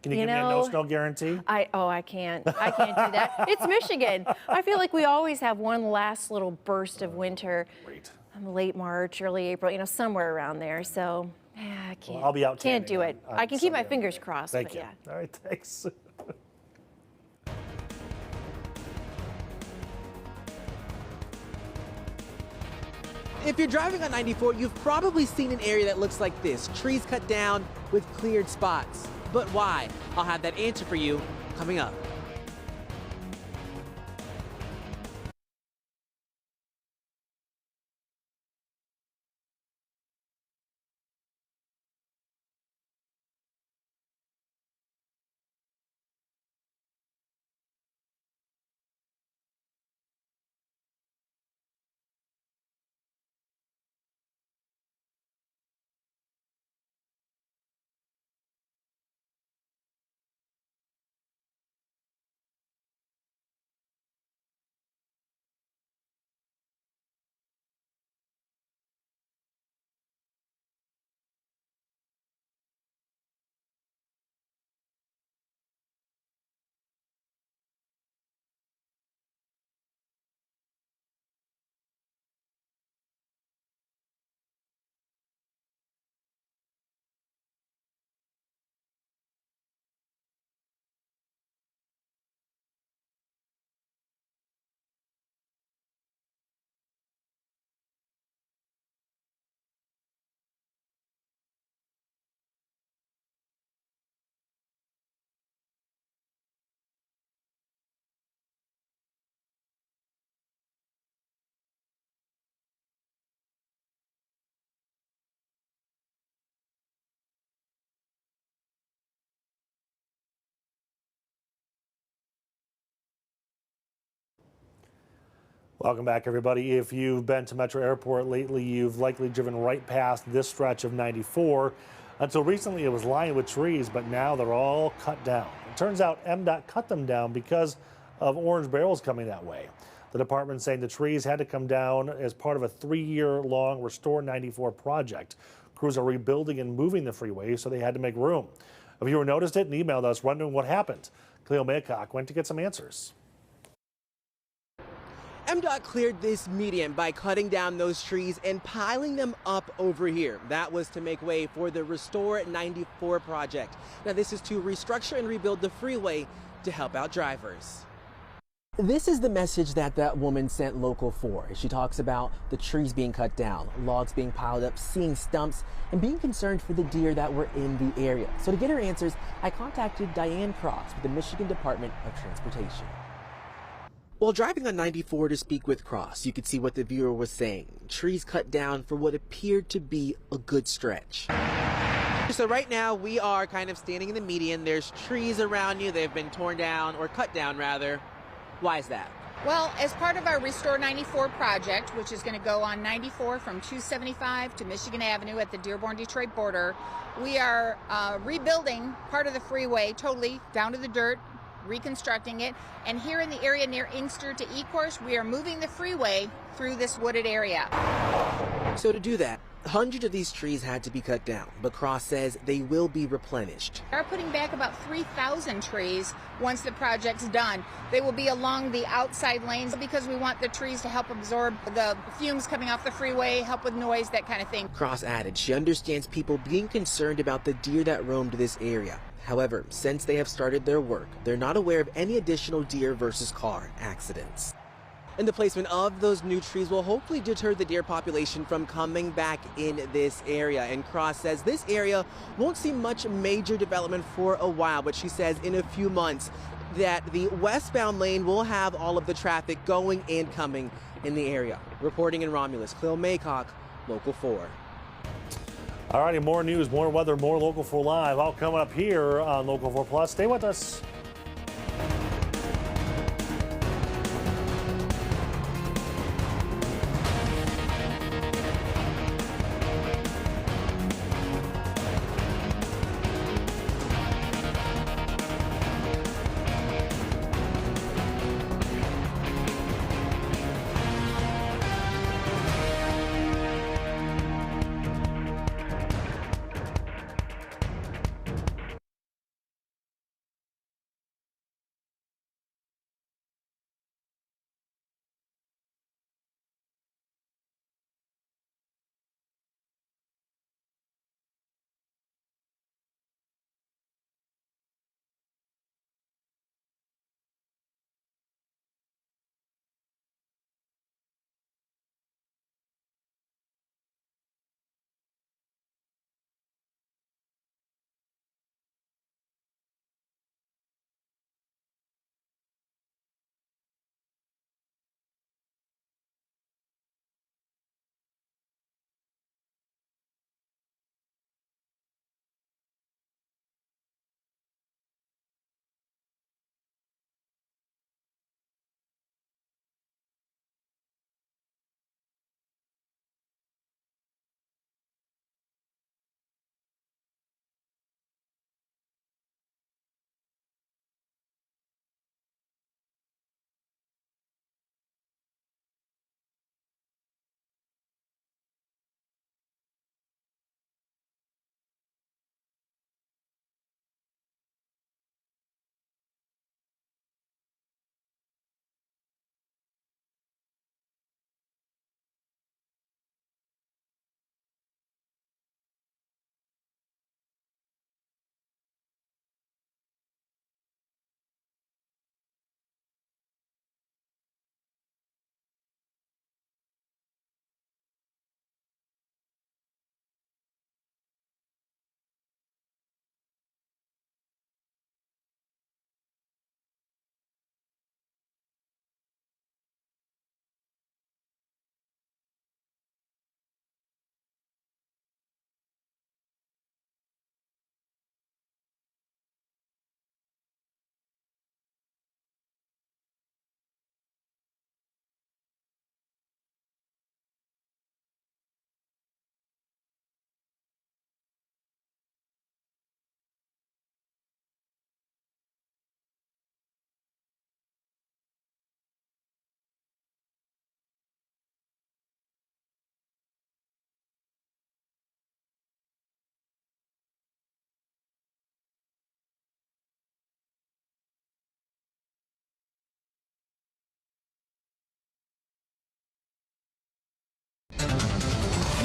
Can you give me a no snow guarantee? I can't do that. It's Michigan. I feel like we always have one last little burst of winter. Great. Late March, early April, somewhere around there. So I can't. Well, I'll be out. Can't do it. I can keep my fingers crossed. Thank you. Yeah. All right, thanks. If you're driving on 94, you've probably seen an area that looks like this, trees cut down with cleared spots. But why? I'll have that answer for you coming up. Welcome back, everybody. If you've been to Metro Airport lately, you've likely driven right past this stretch of 94. Until recently, it was lined with trees, but now they're all cut down. It turns out MDOT cut them down because of orange barrels coming that way. The department saying the trees had to come down as part of a 3-year-long Restore 94 project. Crews are rebuilding and moving the freeway, so they had to make room. A viewer noticed it and emailed us wondering what happened. Cleo Maycock went to get some answers. MDOT cleared this median by cutting down those trees and piling them up over here. That was to make way for the Restore 94 project. Now this is to restructure and rebuild the freeway to help out drivers. This is the message that woman sent Local 4. She talks about the trees being cut down, logs being piled up, seeing stumps, and being concerned for the deer that were in the area. So to get her answers, I contacted Diane Cross with the Michigan Department of Transportation. While driving on 94 to speak with Cross, you could see what the viewer was saying. Trees cut down for what appeared to be a good stretch. So right now we are kind of standing in the median. There's trees around you. They've been torn down, or cut down rather. Why is that? Well, as part of our Restore 94 project, which is going to go on 94 from 275 to Michigan Avenue at the Dearborn-Detroit border, we are rebuilding part of the freeway totally down to the dirt, reconstructing it. And here in the area near Inkster to Ecorse, we are moving the freeway through this wooded area. So to do that, hundreds of these trees had to be cut down, but Cross says they will be replenished. We are putting back about 3,000 trees once the project's done. They will be along the outside lanes because we want the trees to help absorb the fumes coming off the freeway, help with noise, that kind of thing. Cross added she understands people being concerned about the deer that roamed this area. However, since they have started their work, they're not aware of any additional deer versus car accidents. And the placement of those new trees will hopefully deter the deer population from coming back in this area. And Cross says this area won't see much major development for a while, but she says in a few months that the westbound lane will have all of the traffic going and coming in the area. Reporting in Romulus, Cleo Maycock, Local 4. All righty, more news, more weather, more Local 4 Live, all coming up here on Local 4 Plus. Stay with us.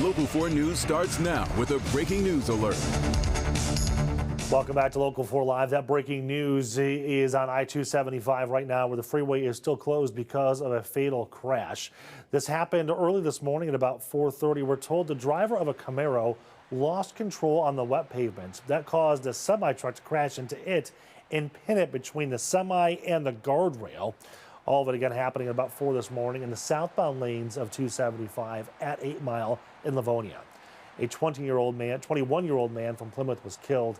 Local 4 News starts now with a breaking news alert. Welcome back to Local 4 Live. That breaking news is on I-275 right now, where the freeway is still closed because of a fatal crash. This happened early this morning at about 4:30. We're told the driver of a Camaro lost control on the wet pavement. That caused a semi-truck to crash into it and pin it between the semi and the guardrail. All of it again happening at about 4 this morning in the southbound lanes of 275 at 8 Mile in Livonia. A 21-year-old man from Plymouth was killed.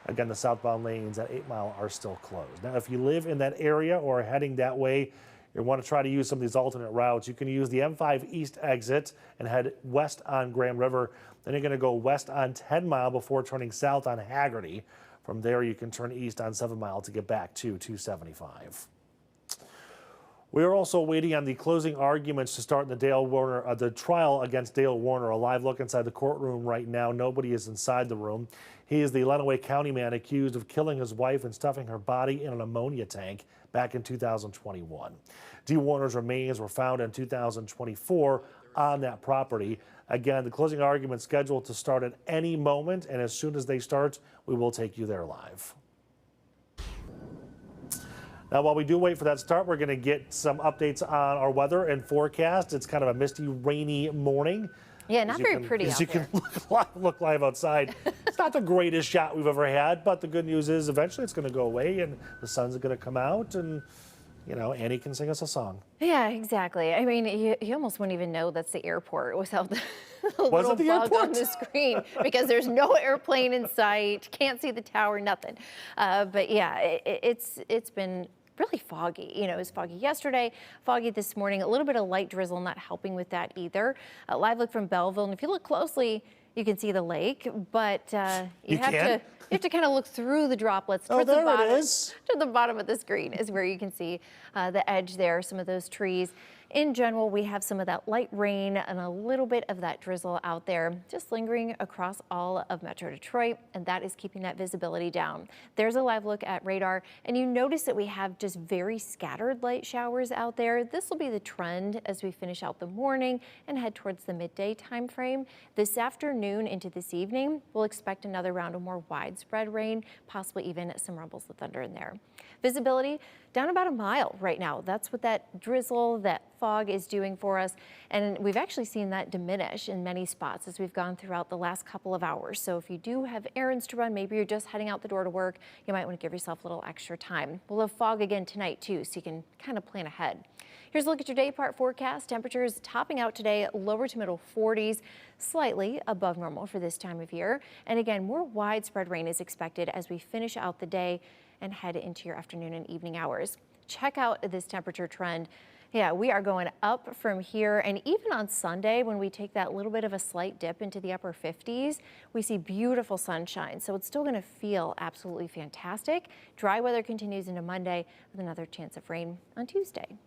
Again, the southbound lanes at 8 Mile are still closed. Now, if you live in that area or are heading that way, you want to try to use some of these alternate routes. You can use the M5 East exit and head west on Grand River. Then you're going to go west on 10 Mile before turning south on Haggerty. From there, you can turn east on 7 Mile to get back to 275. We are also waiting on the closing arguments to start in the trial against Dale Warner. A live look inside the courtroom right now. Nobody is inside the room. He is the Lenawee County man accused of killing his wife and stuffing her body in an ammonia tank back in 2021. D. Warner's remains were found in 2024 on that property. Again, the closing argument scheduled to start at any moment, and as soon as they start, we will take you there live. Now, while we do wait for that start, we're going to get some updates on our weather and forecast. It's kind of a misty, rainy morning. Yeah, not very pretty out there. As you can look live outside. It's not the greatest shot we've ever had, but the good news is eventually it's going to go away and the sun's going to come out and, you know, Annie can sing us a song. Yeah, exactly. I mean, you almost wouldn't even know that's the airport without the Was little it the bug airport? on the screen because there's no airplane in sight, can't see the tower, nothing. But yeah, it's been really foggy. You know, it was foggy yesterday, foggy this morning, a little bit of light drizzle, not helping with that either. A live look from Belleville, and if you look closely, you can see the lake, but you have to kind of look through the droplets towards the bottom. It is. To the bottom of the screen is where you can see the edge there, some of those trees. In general, we have some of that light rain and a little bit of that drizzle out there, just lingering across all of Metro Detroit, and that is keeping that visibility down. There's a live look at radar, and you notice that we have just very scattered light showers out there. This will be the trend as we finish out the morning and head towards the midday time frame. This afternoon into this evening, we'll expect another round of more widespread rain, possibly even some rumbles of thunder in there. Visibility down about a mile right now. That's what that drizzle, that fog is doing for us. And we've actually seen that diminish in many spots as we've gone throughout the last couple of hours. So if you do have errands to run, maybe you're just heading out the door to work, you might want to give yourself a little extra time. We'll have fog again tonight too, so you can kind of plan ahead. Here's a look at your day part forecast. Temperatures topping out today, lower to middle 40s, slightly above normal for this time of year. And again, more widespread rain is expected as we finish out the day and head into your afternoon and evening hours. Check out this temperature trend. Yeah, we are going up from here, and even on Sunday when we take that little bit of a slight dip into the upper 50s, we see beautiful sunshine. So it's still going to feel absolutely fantastic. Dry weather continues into Monday with another chance of rain on Tuesday.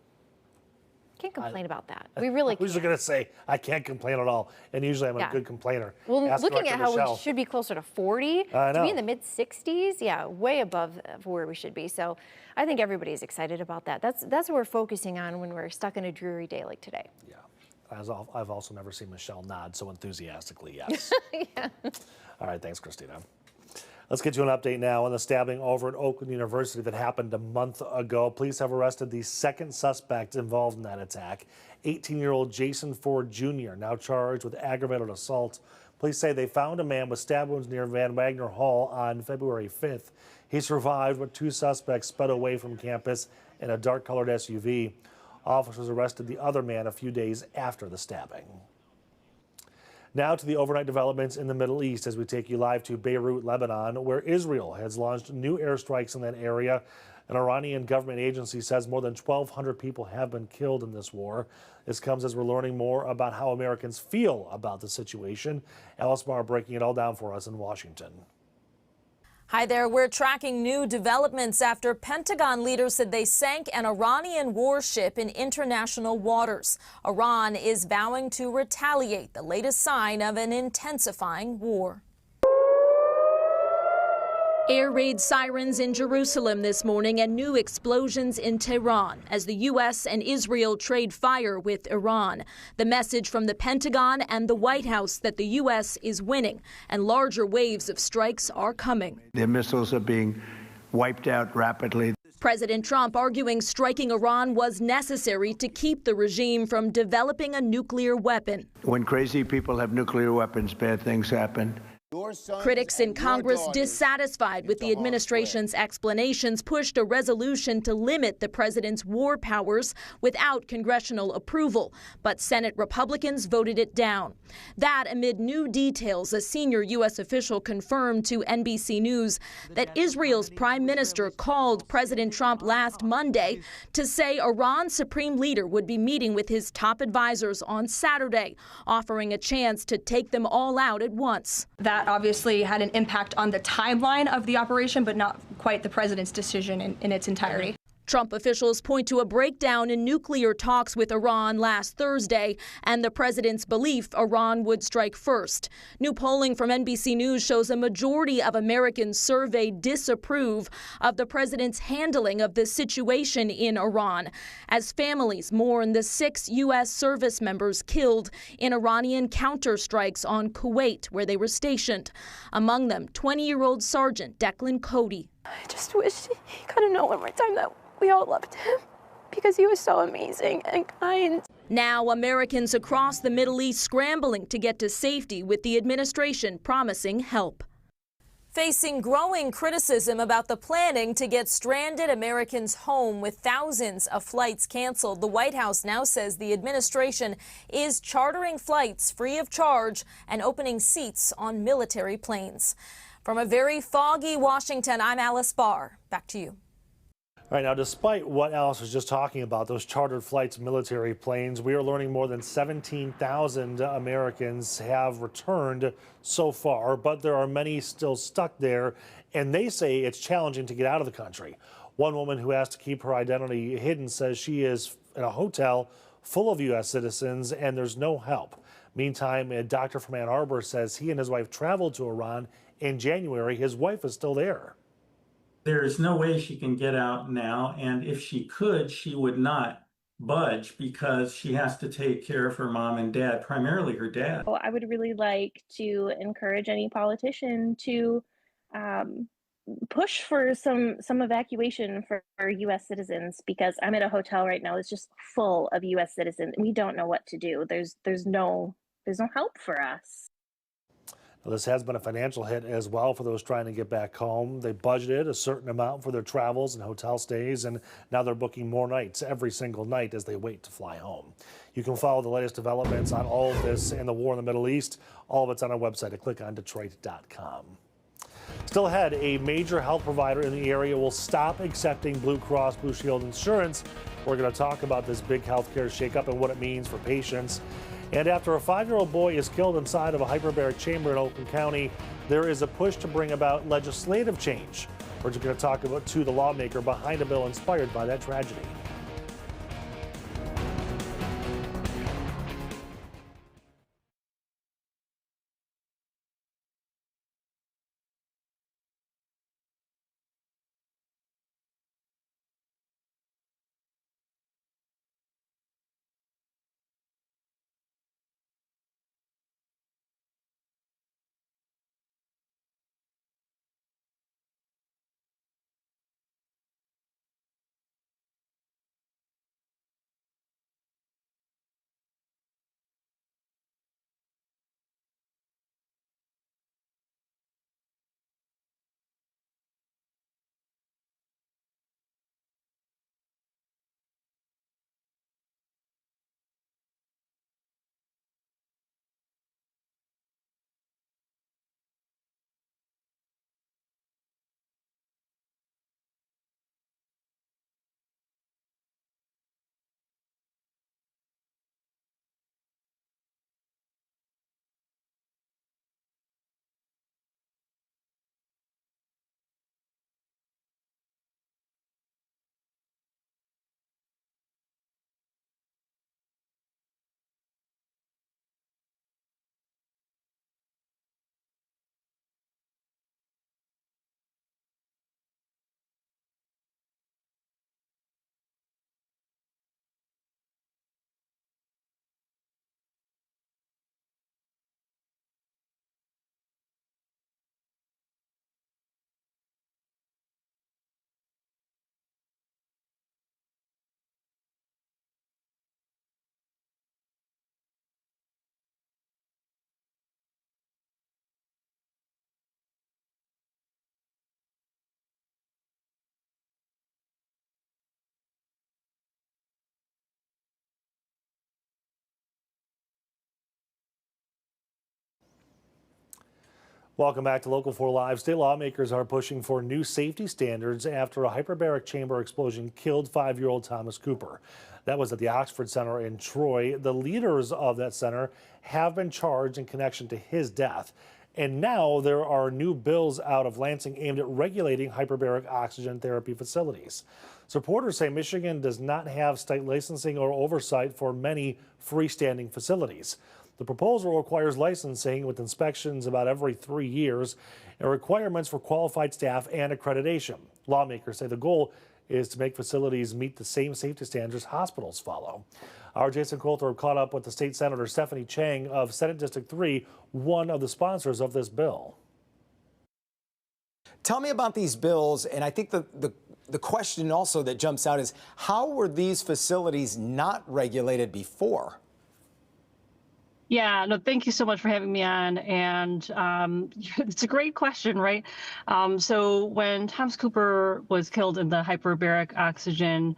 Can't complain about that. We really can't. I was going to say, I can't complain at all. And usually I'm a good complainer. Well, Ask looking Director at how Michelle. we should be closer to 40, I to know. be in the mid 60s, yeah, way above where we should be. So I think everybody's excited about that. That's what we're focusing on when we're stuck in a dreary day like today. Yeah. I've also never seen Michelle nod so enthusiastically, yes. Yeah. All right, thanks, Christina. Let's get you an update now on the stabbing over at Oakland University that happened a month ago. Police have arrested the second suspect involved in that attack, 18-year-old Jason Ford Jr., now charged with aggravated assault. Police say they found a man with stab wounds near Van Wagner Hall on February 5th. He survived when two suspects sped away from campus in a dark-colored SUV. Officers arrested the other man a few days after the stabbing. Now to the overnight developments in the Middle East as we take you live to Beirut, Lebanon, where Israel has launched new airstrikes in that area. An Iranian government agency says more than 1,200 people have been killed in this war. This comes as we're learning more about how Americans feel about the situation. Alice Marr breaking it all down for us in Washington. Hi there. We're tracking new developments after Pentagon leaders said they sank an Iranian warship in international waters. Iran is vowing to retaliate, the latest sign of an intensifying war. Air raid sirens in Jerusalem this morning and new explosions in Tehran as the U.S. and Israel trade fire with Iran. The message from the Pentagon and the White House that the U.S. is winning and larger waves of strikes are coming. Their missiles are being wiped out rapidly. President Trump arguing striking Iran was necessary to keep the regime from developing a nuclear weapon. When crazy people have nuclear weapons, bad things happen. Critics in Congress, dissatisfied with the administration's explanations, pushed a resolution to limit the president's war powers without congressional approval, but Senate Republicans voted it down. That amid new details, a senior U.S. official confirmed to NBC News that Israel's prime minister called President Trump last Monday to say Iran's supreme leader would be meeting with his top advisors on Saturday, offering a chance to take them all out at once. That obviously had an impact on the timeline of the operation, but not quite the president's decision in its entirety. Trump officials point to a breakdown in nuclear talks with Iran last Thursday and the president's belief Iran would strike first. New polling from NBC News shows a majority of Americans surveyed disapprove of the president's handling of the situation in Iran, as families mourn the 6 U.S. service members killed in Iranian counterstrikes on Kuwait, where they were stationed. Among them, 20-year-old Sergeant Declan Cody. I just wish he could have known one more time that we all loved him because he was so amazing and kind. Now Americans across the Middle East scrambling to get to safety with the administration promising help. Facing growing criticism about the planning to get stranded Americans home with thousands of flights canceled, the White House now says the administration is chartering flights free of charge and opening seats on military planes. From a very foggy Washington, I'm Alice Barr. Back to you. All right, now, despite what Alice was just talking about, those chartered flights, military planes, we are learning more than 17,000 Americans have returned so far, but there are many still stuck there, and they say it's challenging to get out of the country. One woman who has to keep her identity hidden says she is in a hotel full of U.S. citizens, and there's no help. Meantime, a doctor from Ann Arbor says he and his wife traveled to Iran in January. His wife is still there. There's no way she can get out now, and if she could, she would not budge because she has to take care of her mom and dad, primarily her dad. I would really like to encourage any politician to push for some evacuation for U.S. citizens, because I'm at a hotel right now that's just full of U.S. citizens. We don't know what to do. There's no help for us. Now, this has been a financial hit as well for those trying to get back home. They budgeted a certain amount for their travels and hotel stays, and now they're booking more nights every single night as they wait to fly home. You can follow the latest developments on all of this and the war in the Middle East. All of it's on our website at clickondetroit.com. Still ahead, a major health provider in the area will stop accepting Blue Cross Blue Shield insurance. We're going to talk about this big healthcare shakeup and what it means for patients. And after a 5-year-old boy is killed inside of a hyperbaric chamber in Oakland County, there is a push to bring about legislative change. We're just going to talk about the lawmaker behind a bill inspired by that tragedy. Welcome back to Local 4 Live. State lawmakers are pushing for new safety standards after a hyperbaric chamber explosion killed 5-year-old Thomas Cooper. That was at the Oxford Center in Troy. The leaders of that center have been charged in connection to his death. And now there are new bills out of Lansing aimed at regulating hyperbaric oxygen therapy facilities. Supporters say Michigan does not have state licensing or oversight for many freestanding facilities. The proposal requires licensing with inspections about every 3 years and requirements for qualified staff and accreditation. Lawmakers say the goal is to make facilities meet the same safety standards hospitals follow. Our Jason Coulthard caught up with the state senator Stephanie Chang of Senate District 3, one of the sponsors of this bill. Tell me about these bills, and I think the question also that jumps out is, how were these facilities not regulated before? Yeah, no, thank you so much for having me on. And it's a great question, right? So when Thomas Cooper was killed in the hyperbaric oxygen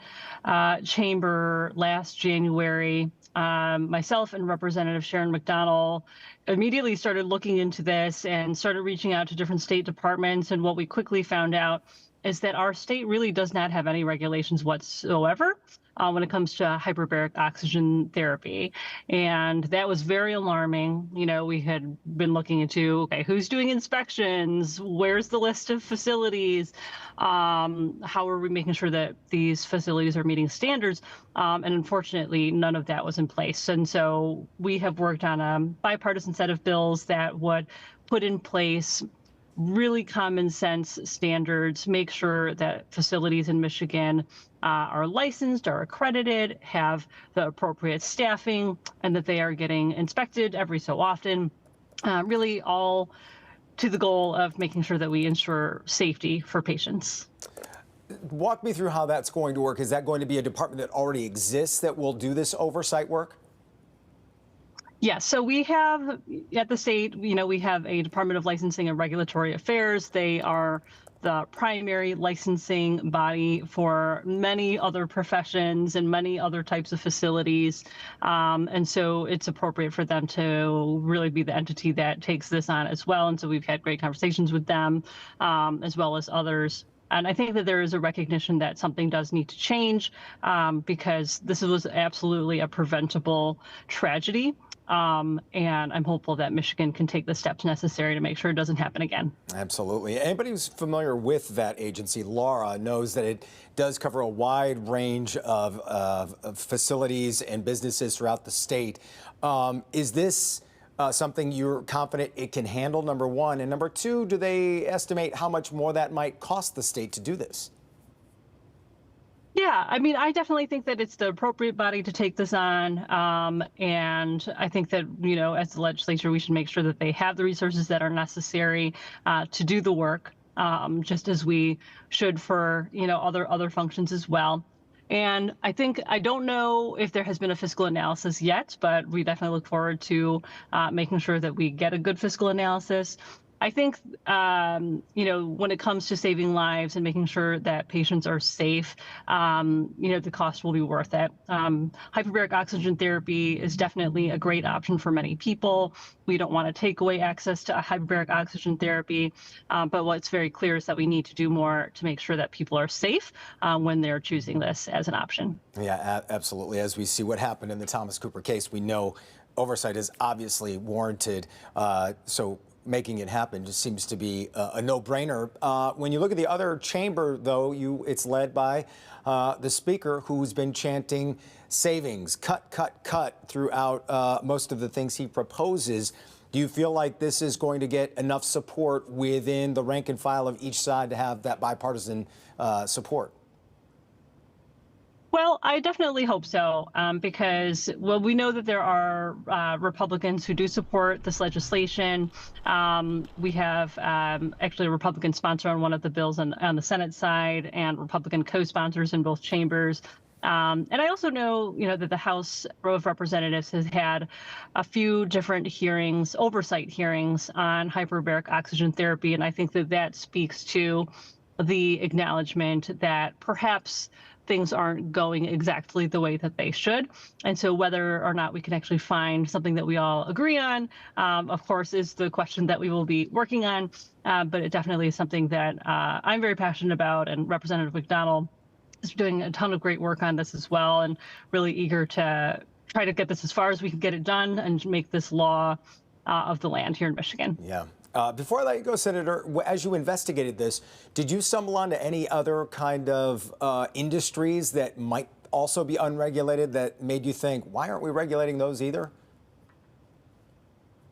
chamber last January, myself and Representative Sharon McDonnell immediately started looking into this and started reaching out to different state departments. And what we quickly found out is that our state really does not have any regulations whatsoever when it comes to hyperbaric oxygen therapy. And that was very alarming. You know, we had been looking into, okay, who's doing inspections? Where's the list of facilities? How are we making sure that these facilities are meeting standards? And unfortunately, none of that was in place. And so we have worked on a bipartisan set of bills that would put in place really common sense standards, make sure that facilities in Michigan are licensed, are accredited, have the appropriate staffing, and that they are getting inspected every so often, really all to the goal of making sure that we ensure safety for patients. Walk me through how that's going to work. Is that going to be a department that already exists that will do this oversight work? Yes, so we have at the state, you know, we have a Department of Licensing and Regulatory Affairs. They are the primary licensing body for many other professions and many other types of facilities. And so it's appropriate for them to really be the entity that takes this on as well. And so we've had great conversations with them as well as others. And I think that there is a recognition that something does need to change because this was absolutely a preventable tragedy. And I'm hopeful that Michigan can take the steps necessary to make sure it doesn't happen again. Absolutely. Anybody who's familiar with that agency, Laura, knows that it does cover a wide range of facilities and businesses throughout the state. Is this something you're confident it can handle, number one? And number two, do they estimate how much more that might cost the state to do this? Yeah, I mean, I definitely think that it's the appropriate body to take this on. And I think that, you know, as the legislature, we should make sure that they have the resources that are necessary to do the work, just as we should for, you know, other functions as well. And I think, I don't know if there has been a fiscal analysis yet, but we definitely look forward to making sure that we get a good fiscal analysis. I think, you know, when it comes to saving lives and making sure that patients are safe, you know, the cost will be worth it. Hyperbaric oxygen therapy is definitely a great option for many people. We don't want to take away access to hyperbaric oxygen therapy, but what's very clear is that we need to do more to make sure that people are safe when they're choosing this as an option. Yeah, absolutely. As we see what happened in the Thomas Cooper case, we know oversight is obviously warranted. So making it happen just seems to be a no-brainer. When you look at the other chamber, though, it's led by the speaker, who's been chanting savings, cut, cut, cut throughout most of the things he proposes. Do you feel like this is going to get enough support within the rank and file of each side to have that bipartisan support? Well, I definitely hope so, because, well, we know that there are Republicans who do support this legislation. We have actually a Republican sponsor on one of the bills on the Senate side and Republican co-sponsors in both chambers. And I also know, you know, that the House of Representatives has had a few different hearings, oversight hearings on hyperbaric oxygen therapy. And I think that that speaks to the acknowledgement that perhaps things aren't going exactly the way that they should. And so whether or not we can actually find something that we all agree on, of course, is the question that we will be working on. But it definitely is something that I'm very passionate about, and Representative McDonald is doing a ton of great work on this as well, and really eager to try to get this as far as we can get it done and make this law of the land here in Michigan. Yeah. Before I let you go, Senator, as you investigated this, did you stumble onto any other kind of industries that might also be unregulated that made you think, why aren't we regulating those either?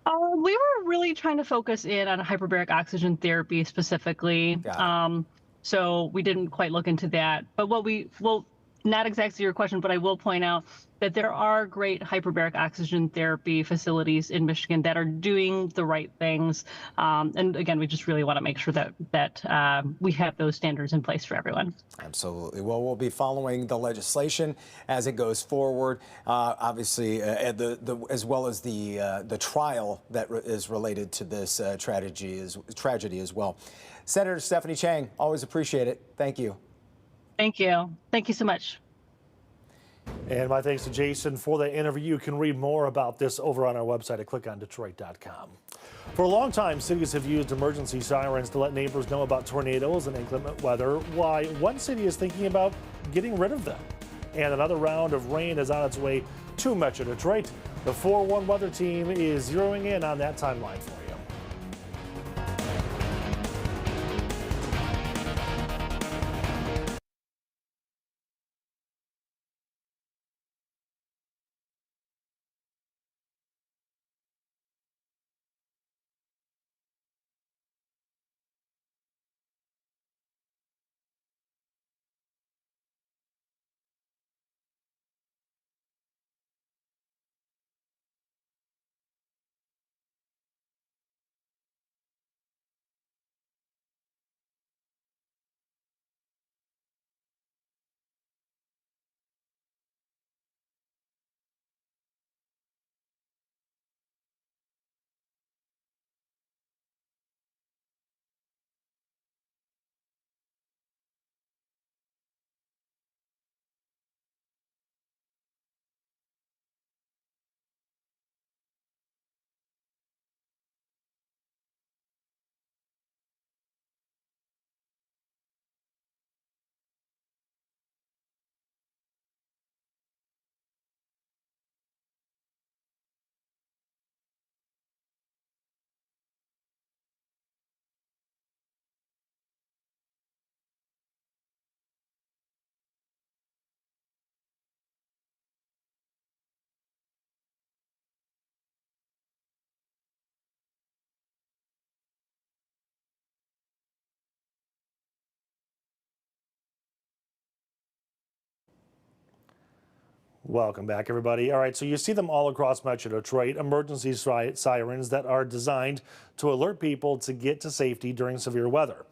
We were really trying to focus in on hyperbaric oxygen therapy specifically. So we didn't quite look into that. But not exactly your question, but I will point out that there are great hyperbaric oxygen therapy facilities in Michigan that are doing the right things. And again, we just really want to make sure that we have those standards in place for everyone. Absolutely. Well, we'll be following the legislation as it goes forward, obviously, as well as the trial that is related to this tragedy as well. Senator Stephanie Chang, always appreciate it. Thank you. Thank you. Thank you so much. And my thanks to Jason for that interview. You can read more about this over on our website at clickondetroit.com. For a long time, cities have used emergency sirens to let neighbors know about tornadoes and inclement weather. Why one city is thinking about getting rid of them. And another round of rain is on its way to Metro Detroit. The 4-1 weather team is zeroing in on that timeline for you. Welcome back, everybody. All right, so you see them all across Metro Detroit, emergency sirens that are designed to alert people to get to safety during severe weather.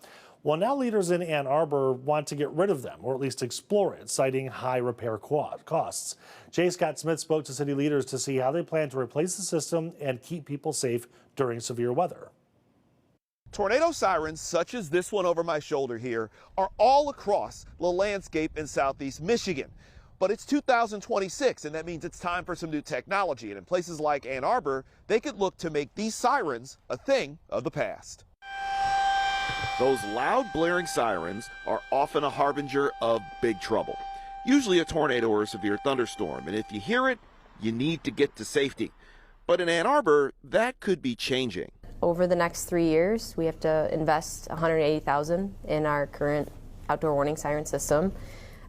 Well, now leaders in Ann Arbor want to get rid of them, or at least explore it, citing high repair costs. J. Scott Smith spoke to city leaders to see how they plan to replace the system and keep people safe during severe weather. Tornado sirens, such as this one over my shoulder here, are all across the landscape in southeast Michigan. But it's 2026, and that means it's time for some new technology. And in places like Ann Arbor, they could look to make these sirens a thing of the past. Those loud, blaring sirens are often a harbinger of big trouble, usually a tornado or a severe thunderstorm. And if you hear it, you need to get to safety. But in Ann Arbor, that could be changing. Over the next 3 years, we have to invest $180,000 in our current outdoor warning siren system.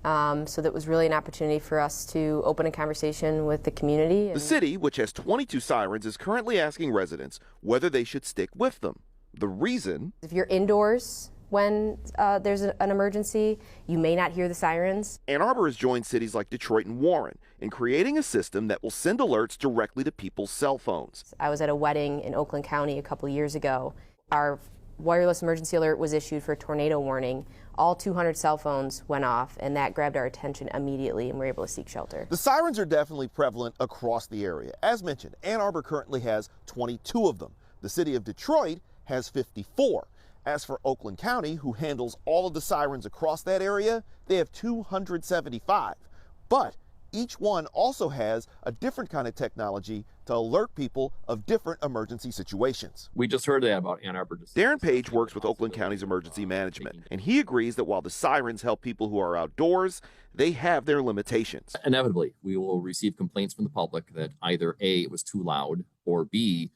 So that was really an opportunity for us to open a conversation with the community. The city, which has 22 sirens, is currently asking residents whether they should stick with them. The reason? If you're indoors when there's an emergency, you may not hear the sirens. Ann Arbor has joined cities like Detroit and Warren in creating a system that will send alerts directly to people's cell phones. I was at a wedding in Oakland County a couple years ago. Our wireless emergency alert was issued for a tornado warning. All 200 cell phones went off, and that grabbed our attention immediately, and we were able to seek shelter. The sirens are definitely prevalent across the area. As mentioned, Ann Arbor currently has 22 of them. The city of Detroit has 54. As for Oakland County, who handles all of the sirens across that area, they have 275. But each one also has a different kind of technology to alert people of different emergency situations. We just heard that about Ann Arbor. Darren Page works with Oakland County's emergency management, and he agrees that while the sirens help people who are outdoors, they have their limitations. Inevitably, we will receive complaints from the public that either A, it was too loud, or B,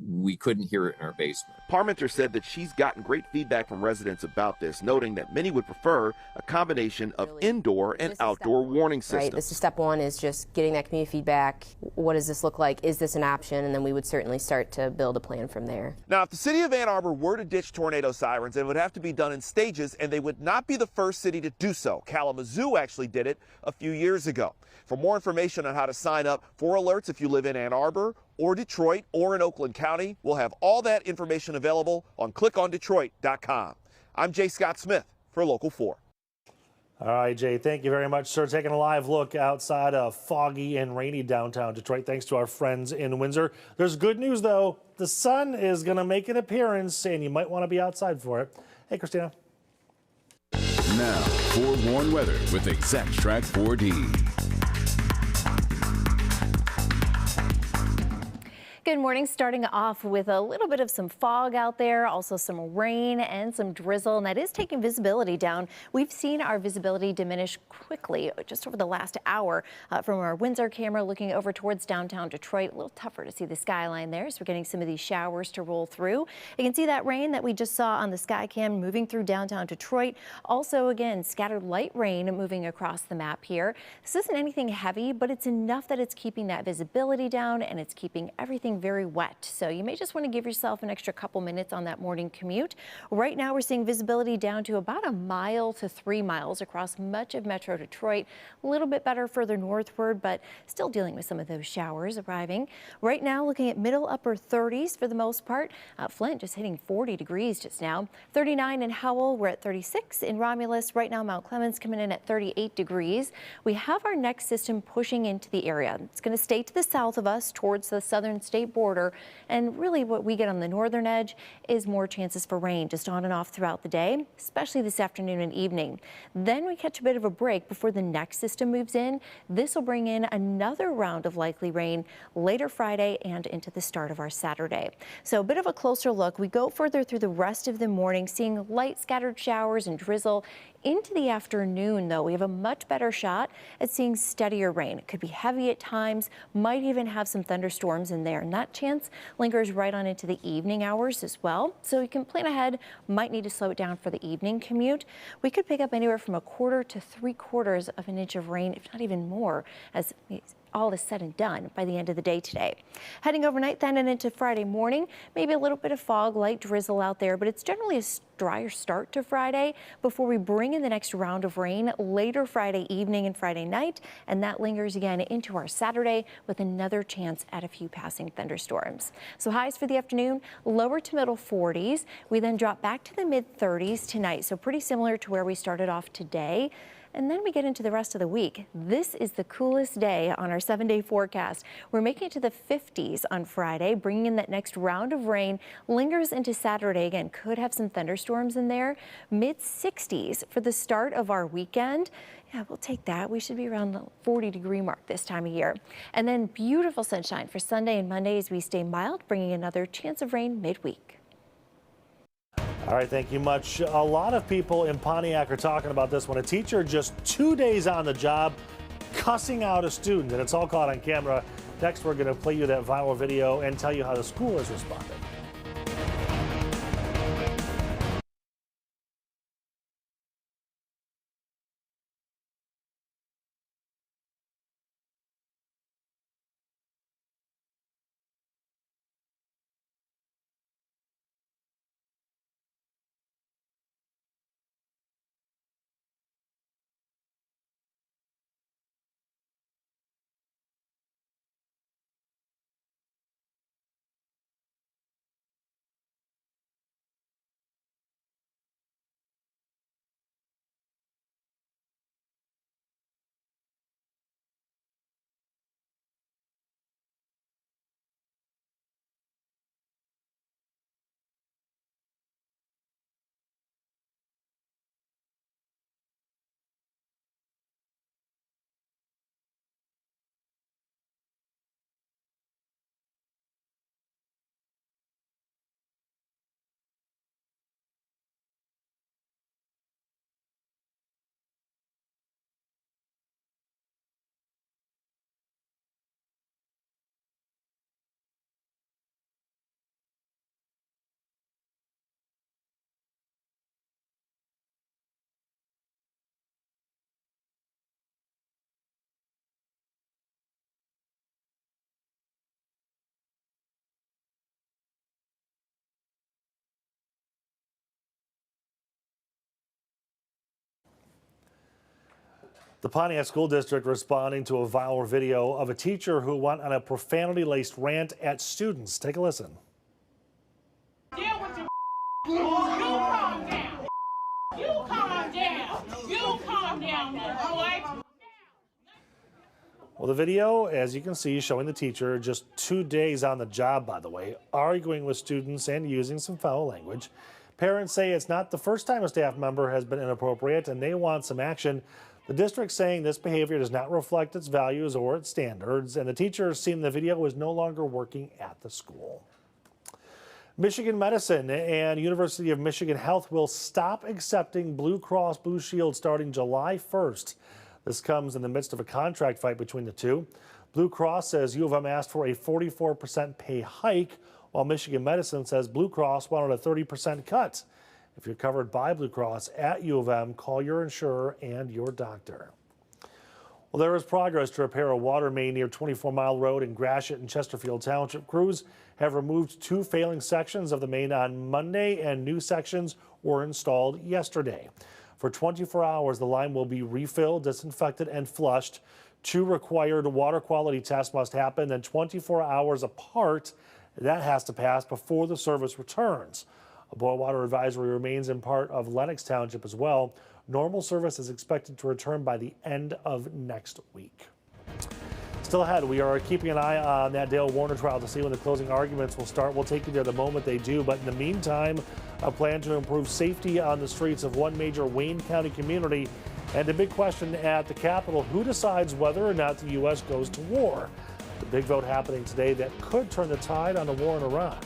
we couldn't hear it in our basement. Parmenter said that she's gotten great feedback from residents about this, noting that many would prefer a combination of indoor and outdoor warning systems. Right, this is step one, is just getting that community feedback. What does this look like? Is this an option? And then we would certainly start to build a plan from there. Now, if the city of Ann Arbor were to ditch tornado sirens, it would have to be done in stages, and they would not be the first city to do so. Kalamazoo actually did it a few years ago. For more information on how to sign up for alerts if you live in Ann Arbor or Detroit or in Oakland County, we'll have all that information available on clickondetroit.com. I'm Jay Scott Smith for Local 4. All right, Jay, thank you very much, sir. Taking a live look outside of foggy and rainy downtown Detroit, thanks to our friends in Windsor. There's good news, though. The sun is going to make an appearance, and you might want to be outside for it. Hey, Christina. Now, forewarned weather with Exact Track 4D. Good morning. Starting off with a little bit of some fog out there, also some rain and some drizzle, and that is taking visibility down. We've seen our visibility diminish quickly just over the last hour from our Windsor camera looking over towards downtown Detroit. A little tougher to see the skyline there, so we're getting some of these showers to roll through. You can see that rain that we just saw on the sky cam moving through downtown Detroit. Also, again, scattered light rain moving across the map here. This isn't anything heavy, but it's enough that it's keeping that visibility down and it's keeping everything very wet. So you may just want to give yourself an extra couple minutes on that morning commute. Right now we're seeing visibility down to about 1 mile to 3 miles across much of Metro Detroit. A little bit better further northward, but still dealing with some of those showers arriving. Right now looking at middle upper 30s for the most part. Flint just hitting 40 degrees just now. 39 in Howell. We're at 36 in Romulus. Right now Mount Clemens coming in at 38 degrees. We have our next system pushing into the area. It's going to stay to the south of us towards the southern state border, and really what we get on the northern edge is more chances for rain just on and off throughout the day, especially this afternoon and evening. Then we catch a bit of a break before the next system moves in. This will bring in another round of likely rain later Friday and into the start of our Saturday. So a bit of a closer look. We go further through the rest of the morning, seeing light scattered showers and drizzle. Into the afternoon, though, we have a much better shot at seeing steadier rain. It could be heavy at times, might even have some thunderstorms in there, and that chance lingers right on into the evening hours as well. So you can plan ahead, might need to slow it down for the evening commute. We could pick up anywhere from 1/4 to 3/4 of an inch of rain, if not even more, as all is said and done by the end of the day today. Heading overnight then and into Friday morning, maybe a little bit of fog, light drizzle out there, but it's generally a drier start to Friday before we bring in the next round of rain later Friday evening and Friday night, and that lingers again into our Saturday with another chance at a few passing thunderstorms. So highs for the afternoon, lower to middle 40s. We then drop back to the mid 30s tonight, so pretty similar to where we started off today. And then we get into the rest of the week. This is the coolest day on our 7-day forecast. We're making it to the 50s on Friday, bringing in that next round of rain, lingers into Saturday. Again, could have some thunderstorms in there. Mid 60s for the start of our weekend. Yeah, we'll take that. We should be around the 40-degree mark this time of year. And then beautiful sunshine for Sunday and Monday as we stay mild, bringing another chance of rain midweek. All right, thank you much. A lot of people in Pontiac are talking about this when a teacher just 2 days on the job cussing out a student, and it's all caught on camera. Next, we're going to play you that viral video and tell you how the school is responding. The Pontiac School District responding to a viral video of a teacher who went on a profanity-laced rant at students. Take a listen. Deal with your you calm down. You calm down. You calm down, boy. Well, the video, as you can see, showing the teacher just 2 days on the job, by the way, arguing with students and using some foul language. Parents say it's not the first time a staff member has been inappropriate and they want some action. The district saying this behavior does not reflect its values or its standards, and the teacher seen the video is no longer working at the school. Michigan Medicine and University of Michigan Health will stop accepting Blue Cross Blue Shield starting July 1st. This comes in the midst of a contract fight between the two. Blue Cross says U of M asked for a 44% pay hike, while Michigan Medicine says Blue Cross wanted a 30% cut. If you're covered by Blue Cross at U of M, call your insurer and your doctor. Well, there is progress to repair a water main near 24 Mile Road in Gratiot and Chesterfield Township. Crews have removed 2 failing sections of the main on Monday, and new sections were installed yesterday. For 24 hours, the line will be refilled, disinfected, and flushed. 2 required water quality tests must happen, then 24 hours apart. That has to pass before the service returns. A boil water advisory remains in part of Lenox Township as well. Normal service is expected to return by the end of next week. Still ahead, we are keeping an eye on that Dale Warner trial to see when the closing arguments will start. We'll take you there the moment they do, but in the meantime, a plan to improve safety on the streets of one major Wayne County community. And a big question at the Capitol, who decides whether or not the U.S. goes to war? The big vote happening today that could turn the tide on the war in Iran.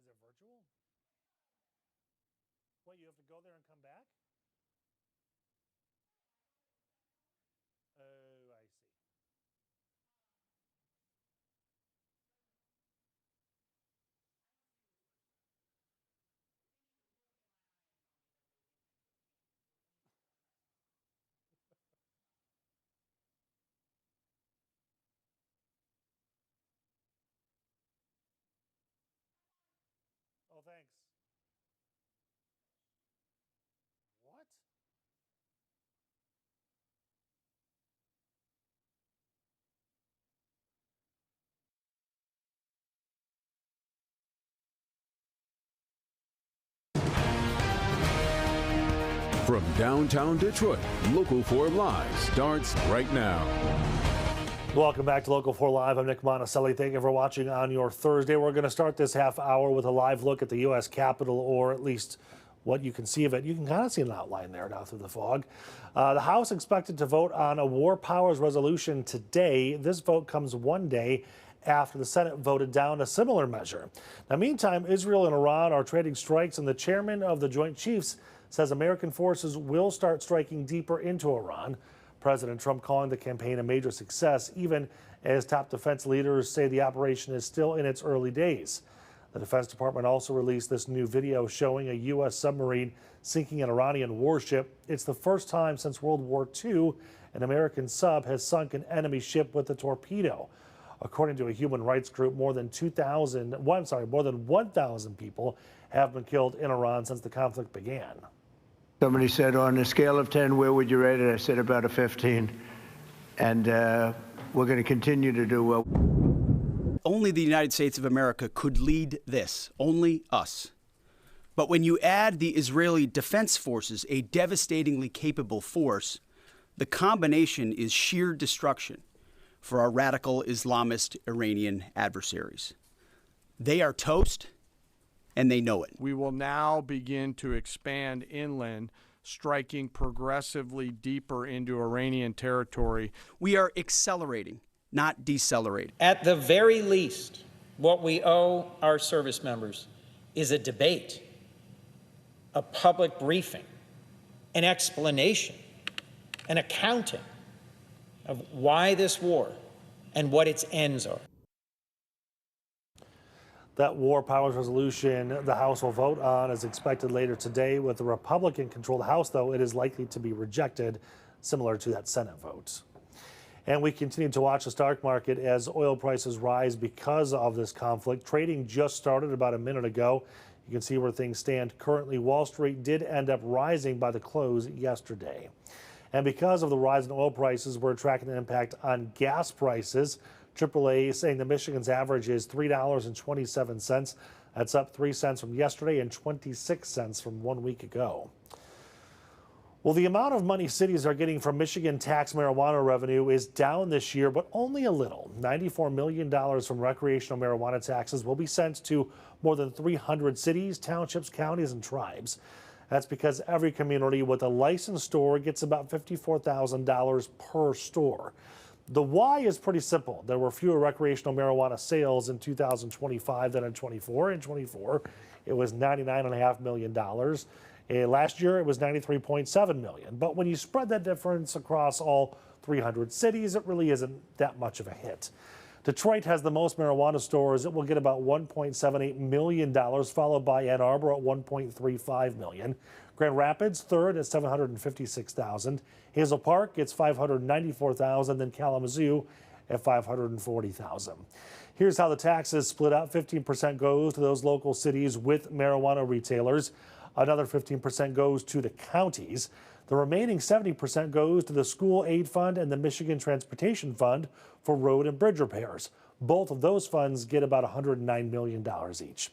Is it virtual? Wait, you have to go there and come back? Oh, I see. Oh, thanks. What? From downtown Detroit, Local 4 Live starts right now. Welcome back to Local 4 Live. I'm Nick Monticelli. Thank you for watching on your Thursday. We're going to start this half hour with a live look at the U.S. Capitol, or at least what you can see of it. You can kind of see an outline there now through the fog. The House expected to vote on a war powers resolution today. This vote comes one day after the Senate voted down a similar measure. Now, meantime, Israel and Iran are trading strikes, and the chairman of the Joint Chiefs says American forces will start striking deeper into Iran. President Trump calling the campaign a major success, even as top defense leaders say the operation is still in its early days. The Defense Department also released this new video showing a U.S. submarine sinking an Iranian warship. It's the first time since World War II an American sub has sunk an enemy ship with a torpedo. According to a human rights group, more than 1,000 people have been killed in Iran since the conflict began. Somebody said, on a scale of 10, where would you rate it? I said about a 15. And we're going to continue to do well. Only the United States of America could lead this, only us. But when you add the Israeli Defense Forces, a devastatingly capable force, the combination is sheer destruction for our radical Islamist Iranian adversaries. They are toast, and they know it. We will now begin to expand inland, striking progressively deeper into Iranian territory. We are accelerating, not decelerating. At the very least, what we owe our service members is a debate, a public briefing, an explanation, an accounting of why this war and what its ends are. That War Powers Resolution the House will vote on is expected later today. With the Republican-controlled House, though, it is likely to be rejected, similar to that Senate vote. And we continue to watch the stock market as oil prices rise because of this conflict. Trading just started about a minute ago. You can see where things stand currently. Wall Street did end up rising by the close yesterday. And because of the rise in oil prices, we're tracking the impact on gas prices. AAA saying the Michigan's average is $3.27. That's up 3 cents from yesterday and 26 cents from 1 week ago. Well, the amount of money cities are getting from Michigan tax marijuana revenue is down this year, but only a little. $94 million from recreational marijuana taxes will be sent to more than 300 cities, townships, counties, and tribes. That's because every community with a licensed store gets about $54,000 per store. The why is pretty simple. There were fewer recreational marijuana sales in 2025 than in 24. In 24, it was $99.5 million. Last year, it was $93.7 million. But when you spread that difference across all 300 cities, it really isn't that much of a hit. Detroit has the most marijuana stores. It will get about $1.78 million, followed by Ann Arbor at $1.35 million. Grand Rapids, third at $756,000. Hazel Park gets $594,000, then Kalamazoo at $540,000. Here's how the taxes split up. 15% goes to those local cities with marijuana retailers. Another 15% goes to the counties. The remaining 70% goes to the School Aid Fund and the Michigan Transportation Fund for road and bridge repairs. Both of those funds get about $109 million each.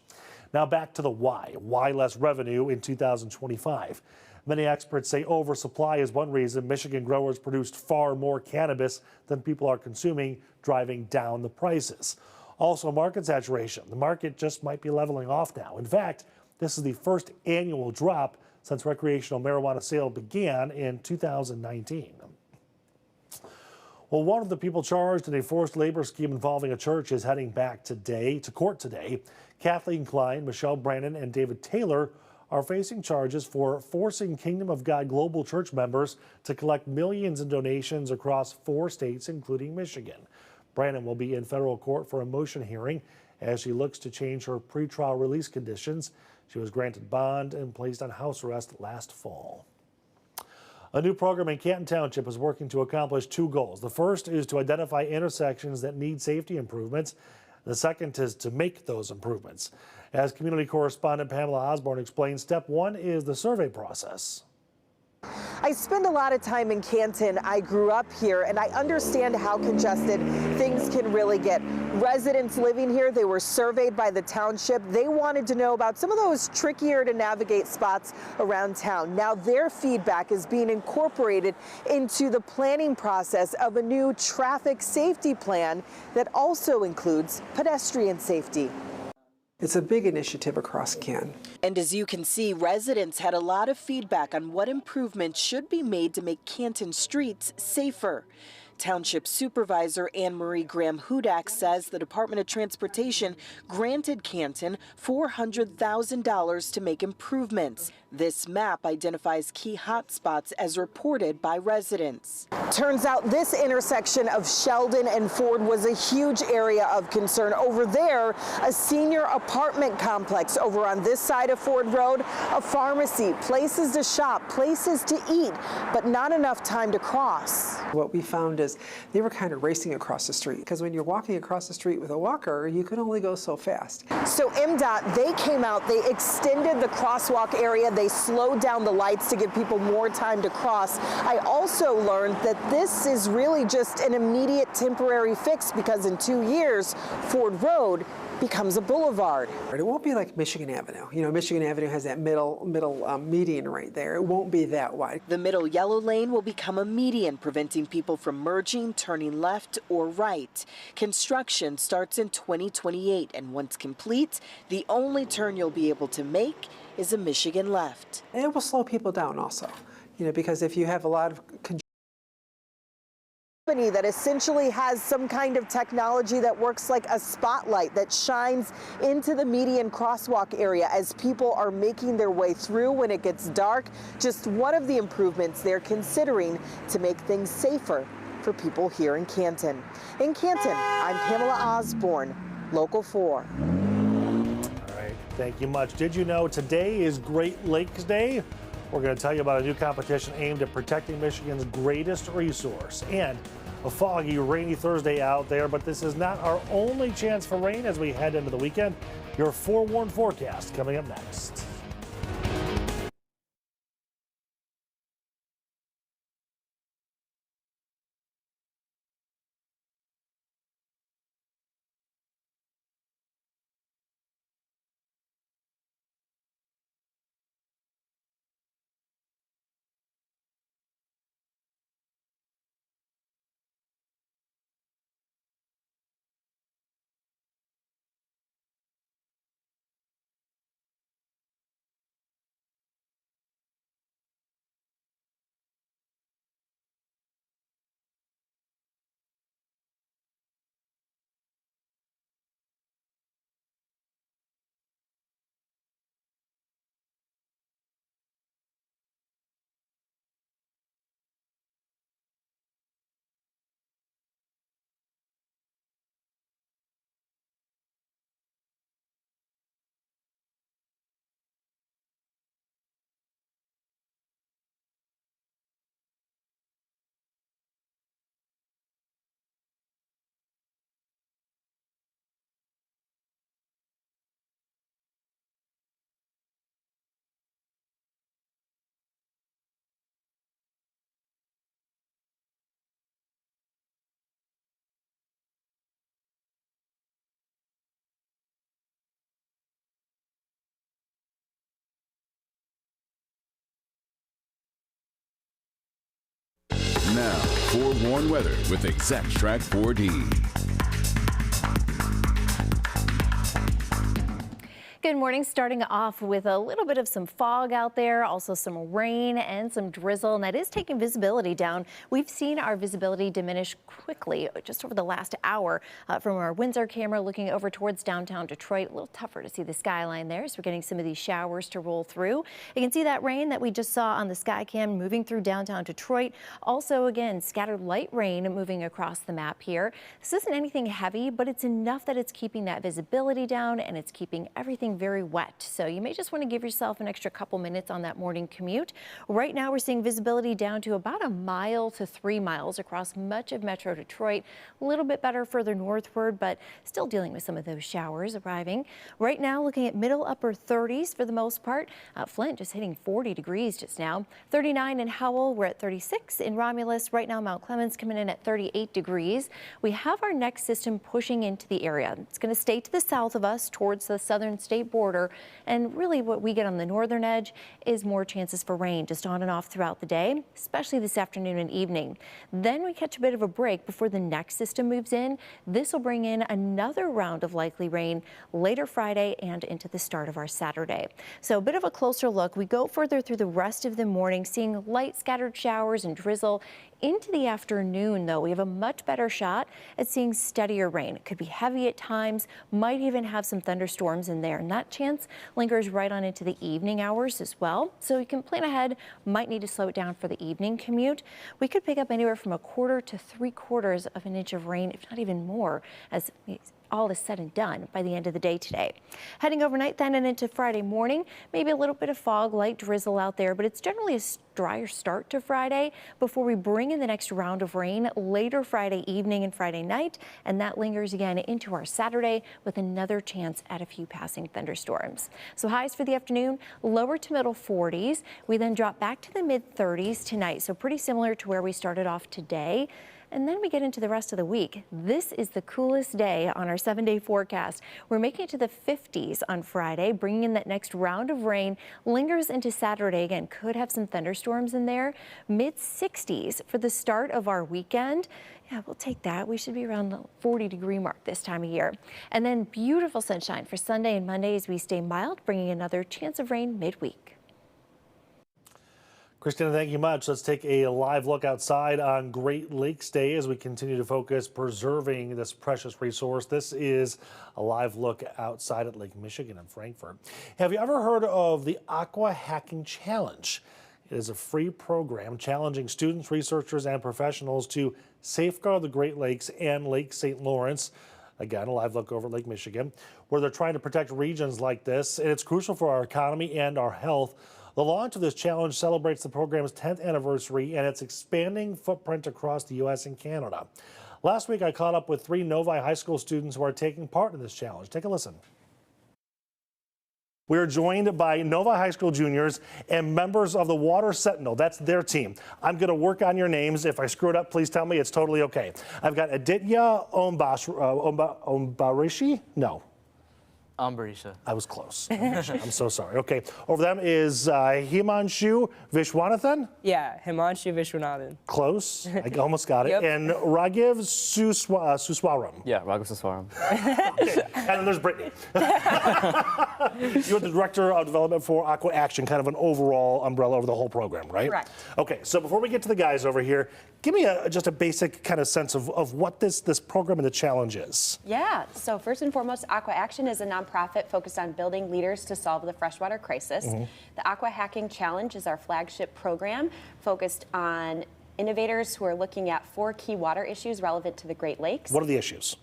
Now back to the why. Why less revenue in 2025? Many experts say oversupply is one reason. Michigan growers produced far more cannabis than people are consuming, driving down the prices. Also, market saturation. The market just might be leveling off now. In fact, this is the first annual drop since recreational marijuana sale began in 2019. Well, one of the people charged in a forced labor scheme involving a church is heading back to court today. Kathleen Klein, Michelle Brandon, and David Taylor are facing charges for forcing Kingdom of God Global Church members to collect millions in donations across 4 states, including Michigan. Brandon will be in federal court for a motion hearing as she looks to change her pretrial release conditions. She was granted bond and placed on house arrest last fall. A new program in Canton Township is working to accomplish 2 goals. The first is to identify intersections that need safety improvements. The second is to make those improvements. As community correspondent Pamela Osborne explains, step 1 is the survey process. I spend a lot of time in Canton. I grew up here, and I understand how congested things can really get. Residents living here, they were surveyed by the township. They wanted to know about some of those trickier to navigate spots around town. Now their feedback is being incorporated into the planning process of a new traffic safety plan that also includes pedestrian safety. It's a big initiative across Canton. And as you can see, residents had a lot of feedback on what improvements should be made to make Canton streets safer. Township Supervisor Anne Marie Graham-Hudak says the Department of Transportation granted Canton $400,000 to make improvements. This map identifies key hotspots as reported by residents. Turns out this intersection of Sheldon and Ford was a huge area of concern. Over there, a senior apartment complex. Over on this side of Ford Road, a pharmacy, places to shop, places to eat, but not enough time to cross. What we found is they were kind of racing across the street, because when you're walking across the street with a walker, you can only go so fast. So MDOT, they came out, they extended the crosswalk area, they slowed down the lights to give people more time to cross. I also learned that this is really just an immediate temporary fix because in 2 years, Ford Road becomes a boulevard. It won't be like Michigan Avenue. You know, Michigan Avenue has that middle median right there. It won't be that wide. The middle yellow lane will become a median, preventing people from merging, turning left or right. Construction starts in 2028, and once complete, the only turn you'll be able to make is a Michigan left. And it will slow people down also, you know, because if you have a lot of That essentially has some kind of technology that works like a spotlight that shines into the median crosswalk area as people are making their way through when it gets dark. Just one of the improvements they're considering to make things safer for people here in Canton. In Canton, I'm Pamela Osborne, Local 4. All right, thank you much. Did you know today is Great Lakes Day? We're going to tell you about a new competition aimed at protecting Michigan's greatest resource. And a foggy, rainy Thursday out there, but this is not our only chance for rain as we head into the weekend. Your forewarned forecast coming up next. Now, forewarned weather with Exact Track 4D. Good morning. Starting off with a little bit of some fog out there, also some rain and some drizzle, and that is taking visibility down. We've seen our visibility diminish quickly just over the last hour from our Windsor camera looking over towards downtown Detroit. A little tougher to see the skyline there, so we're getting some of these showers to roll through. You can see that rain that we just saw on the sky cam moving through downtown Detroit. Also, again, scattered light rain moving across the map here. This isn't anything heavy, but it's enough that it's keeping that visibility down and it's keeping everything very wet. So you may just want to give yourself an extra couple minutes on that morning commute. Right now we're seeing visibility down to about 1 mile to 3 miles across much of Metro Detroit. A little bit better further northward, but still dealing with some of those showers arriving. Right now looking at middle upper 30s for the most part. Flint just hitting 40 degrees just now. 39 in Howell. We're at 36 in Romulus. Right now Mount Clemens coming in at 38 degrees. We have our next system pushing into the area. It's going to stay to the south of us towards the southern state border, and really what we get on the northern edge is more chances for rain just on and off throughout the day, especially this afternoon and evening. Then we catch a bit of a break before the next system moves in. This will bring in another round of likely rain later Friday and into the start of our Saturday. So a bit of a closer look. We go further through the rest of the morning, seeing light scattered showers and drizzle. Into the afternoon, though, we have a much better shot at seeing steadier rain. It could be heavy at times, might even have some thunderstorms in there, and that chance lingers right on into the evening hours as well. So you can plan ahead, might need to slow it down for the evening commute. We could pick up anywhere from 1/4 to 3/4 of an inch of rain, if not even more, as all is said and done by the end of the day today. Heading overnight then and into Friday morning, maybe a little bit of fog, light drizzle out there, but it's generally a drier start to Friday before we bring in the next round of rain later Friday evening and Friday night, and that lingers again into our Saturday with another chance at a few passing thunderstorms. So highs for the afternoon, lower to middle 40s. We then drop back to the mid 30s tonight, so pretty similar to where we started off today. And then we get into the rest of the week. This is the coolest day on our 7-day forecast. We're making it to the 50s on Friday, bringing in that next round of rain, lingers into Saturday again. Could have some thunderstorms in there. Mid-60s for the start of our weekend. Yeah, we'll take that. We should be around the 40-degree mark this time of year. And then beautiful sunshine for Sunday and Monday as we stay mild, bringing another chance of rain midweek. Christina, thank you much. Let's take a live look outside on Great Lakes Day as we continue to focus preserving this precious resource. This is a live look outside at Lake Michigan in Frankfort. Have you ever heard of the Aqua Hacking Challenge? It is a free program challenging students, researchers, and professionals to safeguard the Great Lakes and Lake St. Lawrence. Again, a live look over at Lake Michigan, where they're trying to protect regions like this. And it's crucial for our economy and our health. The launch of this challenge celebrates the program's 10th anniversary and its expanding footprint across the U.S. and Canada. Last week, I caught up with 3 Novi High School students who are taking part in this challenge. Take a listen. We are joined by Novi High School juniors and members of the Water Sentinel. That's their team. I'm going to work on your names. If I screw it up, please tell me. It's totally okay. I've got Aditya Ombarishi? No. Ambarisha. I was close. I'm so sorry. Okay. Over them is Himanshu Vishwanathan. Yeah, Himanshu Vishwanathan. Close. I almost got it. Yep. And Raghav Suswaram. Yeah, Raghav Suswaram. Okay. And then there's Brittany. You're the Director of Development for Aqua Action, kind of an overall umbrella over the whole program, right? Correct. Okay, so before we get to the guys over here, give me just a basic kind of sense of what this program and the challenge is. Yeah, so first and foremost, Aqua Action is a nonprofit focused on building leaders to solve the freshwater crisis. The Aqua Hacking Challenge is our flagship program focused on innovators who are looking at 4 key water issues relevant to the Great Lakes. What are the issues?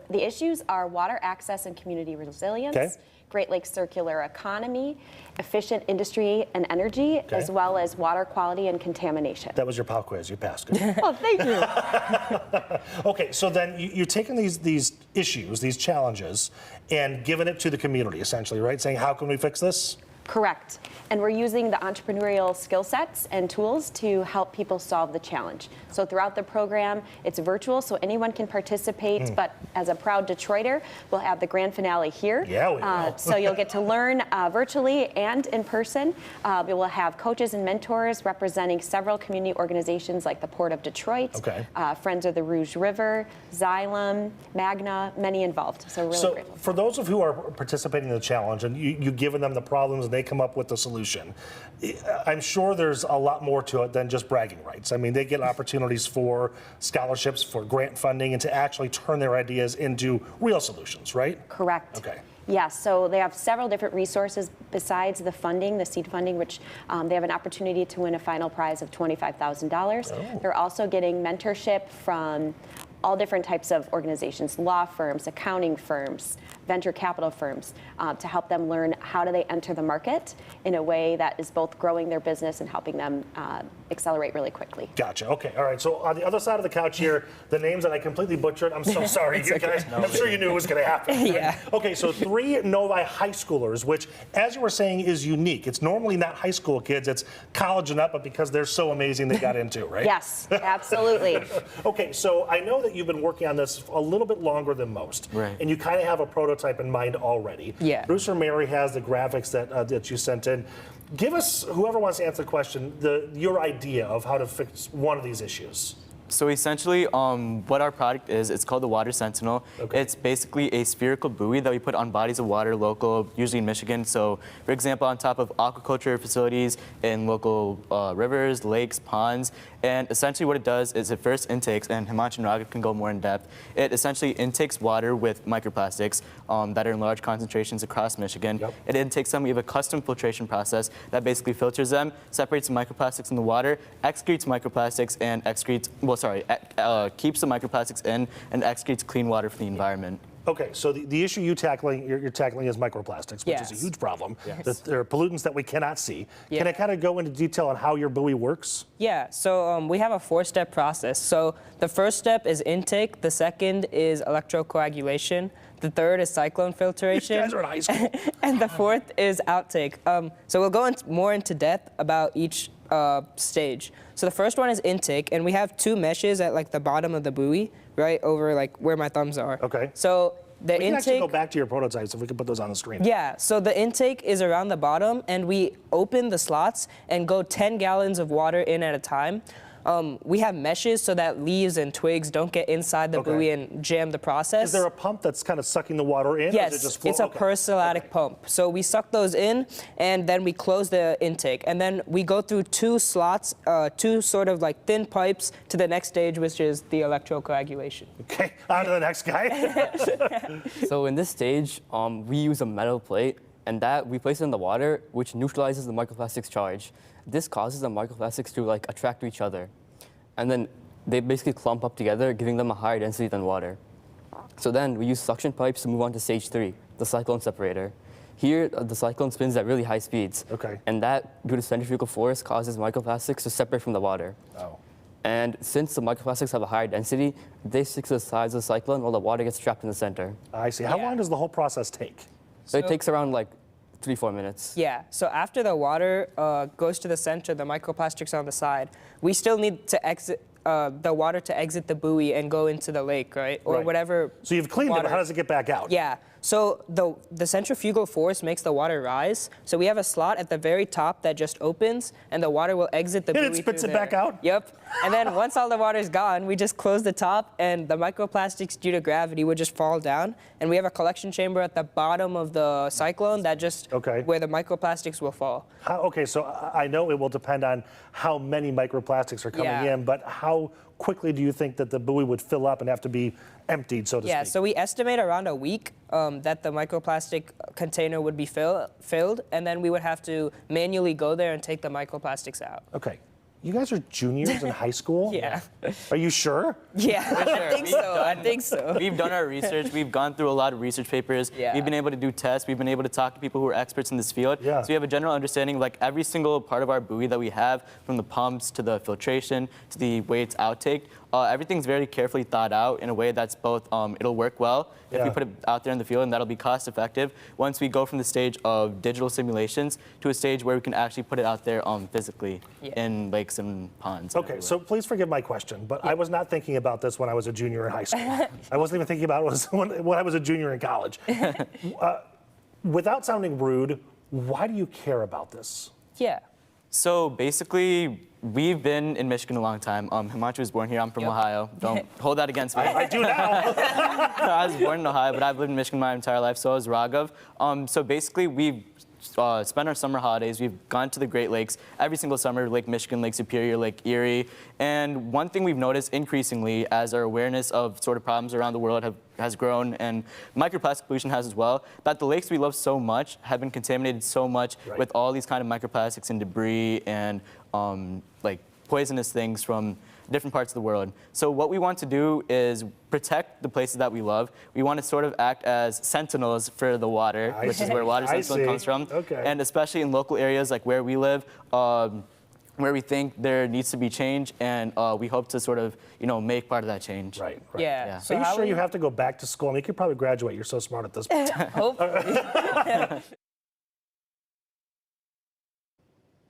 The issues are water access and community resilience, Great Lakes circular economy, efficient industry and energy, as well as water quality and contamination. That was your POW quiz. You passed. Good. Oh, thank you. Okay, so then you're taking these issues, these challenges, and giving it to the community, essentially, right? Saying, how can we fix this? Correct. And we're using the entrepreneurial skill sets and tools to help people solve the challenge. So throughout the program, it's virtual, so anyone can participate, but as a proud Detroiter, we'll have the grand finale here. Yeah, we will. So you'll get to learn virtually and in person. We will have coaches and mentors representing several community organizations like the Port of Detroit, Friends of the Rouge River, Xylem, Magna, many involved. So really grateful. For those of who are participating in the challenge and you've given them the problems and they come up with the solution, I'm sure there's a lot more to it than just bragging rights. I mean, they get opportunities for scholarships, for grant funding, and to actually turn their ideas into real solutions, right? Correct. Okay. Yes, so they have several different resources besides the funding, the seed funding, which they have an opportunity to win a final prize of $25,000. Oh. They're also getting mentorship from all different types of organizations, law firms, accounting firms, venture capital firms, to help them learn how do they enter the market in a way that is both growing their business and helping them accelerate really quickly. Gotcha. Okay. All right. So on the other side of the couch here, the names that I completely butchered, I'm so sorry, you guys. I'm sure you knew it was going to happen. Yeah. Okay. So 3 Novi high schoolers, which, as you were saying, is unique. It's normally not high school kids. It's college and up, but because they're so amazing, they got into, right? Yes, absolutely. Okay. So I know that you've been working on this a little bit longer than most. Right. And you kind of have a prototype in mind already. Yeah. Producer Mary has the graphics that you sent in. Give us, whoever wants to answer the question, your idea of how to fix one of these issues. So essentially, what our product is, it's called the Water Sentinel. Okay. It's basically a spherical buoy that we put on bodies of water local, usually in Michigan. So, for example, on top of aquaculture facilities in local rivers, lakes, ponds. And essentially what it does is it first intakes, and Himanshu and Raghav can go more in depth, it essentially intakes water with microplastics that are in large concentrations across Michigan. Yep. It intakes them. We have a custom filtration process that basically filters them, separates the microplastics in the water, excretes microplastics, and excretes, keeps the microplastics in and excretes clean water for the environment. Okay, so the issue you're tackling is microplastics, which is a huge problem. Yes. There are pollutants that we cannot see. Yeah. Can I kind of go into detail on how your buoy works? Yeah, so we have a 4-step process. So the first step is intake, the second is electrocoagulation, the third is cyclone filtration. You guys are in high school. And the fourth is outtake. So we'll go more into depth about each stage. So the first one is intake, and we have 2 meshes at like the bottom of the buoy, right over like where my thumbs are. Okay. So the we can actually intake. go back to your prototypes if we can put those on the screen. Yeah. So the intake is around the bottom, and we open the slots and go 10 gallons of water in at a time. We have meshes so that leaves and twigs don't get inside the buoy and jam the process. Is there a pump that's kind of sucking the water in? Yes, or does it just flow? it's a peristaltic pump. So we suck those in, and then we close the intake. And then we go through 2 slots, 2 sort of like thin pipes to the next stage, which is the electrocoagulation. Okay, on to the next guy. So in this stage, we use a metal plate, and that we place it in the water, which neutralizes the microplastics charge. This causes the microplastics to like attract to each other. And then they basically clump up together, giving them a higher density than water. So then we use suction pipes to move on to stage 3, the cyclone separator. Here, the cyclone spins at really high speeds. Okay. And that, due to centrifugal force, causes microplastics to separate from the water. Oh. And since the microplastics have a higher density, they stick to the sides of the cyclone while the water gets trapped in the center. I see. How long does the whole process take? So it takes around like 3-4 minutes. Yeah, so after the water goes to the center, the microplastics on the side, we still need to exit the water to exit the buoy and go into the lake, right? Or whatever. So you've cleaned it, but how does it get back out? Yeah, so the centrifugal force makes the water rise. So we have a slot at the very top that just opens, and the water will exit the buoy. And it spits it back out? Yep. And then once all the water's gone, we just close the top, and the microplastics, due to gravity, would just fall down. And we have a collection chamber at the bottom of the cyclone that just where the microplastics will fall. Okay, so I know it will depend on how many microplastics are coming in, but how quickly do you think that the buoy would fill up and have to be emptied, so to speak? Yeah, so we estimate around a week that the microplastic container would be filled, and then we would have to manually go there and take the microplastics out. Okay. You guys are juniors in high school? Yeah. Are you sure? Yeah, I think so. We've done our research. We've gone through a lot of research papers. Yeah. We've been able to do tests. We've been able to talk to people who are experts in this field. Yeah. So we have a general understanding, like every single part of our buoy that we have, from the pumps to the filtration to the way it's outtake, everything's very carefully thought out in a way that's both, it'll work well if we put it out there in the field, and that'll be cost effective once we go from the stage of digital simulations to a stage where we can actually put it out there physically in lakes and ponds. Okay, so please forgive my question, but I was not thinking about this when I was a junior in high school. I wasn't even thinking about it when I was a junior in college. Without sounding rude, why do you care about this? Yeah. So basically, we've been in Michigan a long time. Himanshu was born here. I'm from Ohio. Don't hold that against me. I do now. I was born in Ohio, but I've lived in Michigan my entire life. So has Raghav. So basically, we've spent our summer holidays. We've gone to the Great Lakes every single summer, Lake Michigan, Lake Superior, Lake Erie. And one thing we've noticed increasingly as our awareness of sort of problems around the world has grown, and microplastic pollution has as well, that the lakes we love so much have been contaminated so much with all these kind of microplastics and debris and like poisonous things from different parts of the world. So what we want to do is protect the places that we love. We want to sort of act as sentinels for the water, which is where water sentinel comes from. Okay. And especially in local areas like where we live, where we think there needs to be change, and we hope to sort of, make part of that change. Right. Yeah. So are you sure you have to go back to school? I mean, you could probably graduate. You're so smart at this point. Hopefully.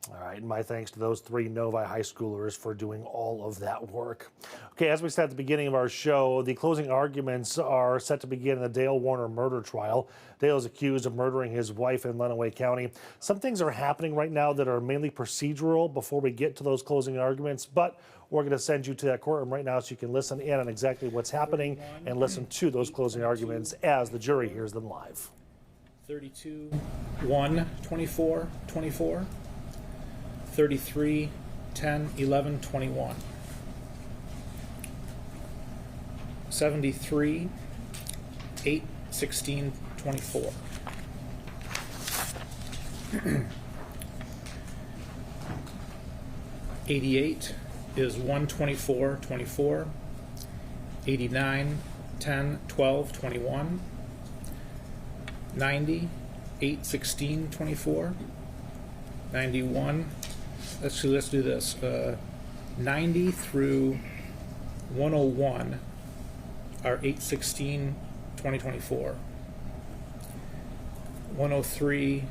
All right, my thanks to those 3 Novi high schoolers for doing all of that work. Okay, as we said at the beginning of our show, the closing arguments are set to begin in the Dale Warner murder trial. Dale is accused of murdering his wife in Lenawee County. Some things are happening right now that are mainly procedural before we get to those closing arguments, but we're going to send you to that courtroom right now so you can listen in on exactly what's happening and listen to those closing arguments as the jury hears them live. 32, 1, 24, 24. 33, 10, 11, 21. 73, 8, 16, 24. 88 is 1, 24, 24. 89, 10, 12, 21. 90, 8, 16, 24. 91. Let's do this. 90 through 101 are 8/16, 2024. 103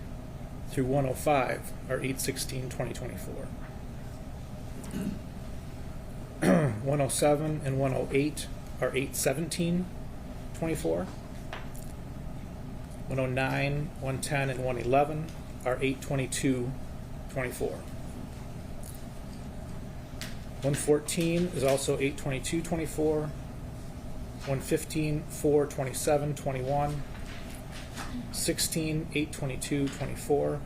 through 105 are 8/16, 2024. 107 and 108 are 817.24. 109, 110, and 111 are 822.24. 114 is also 822.24. 115, 427.21. 16, 822.24.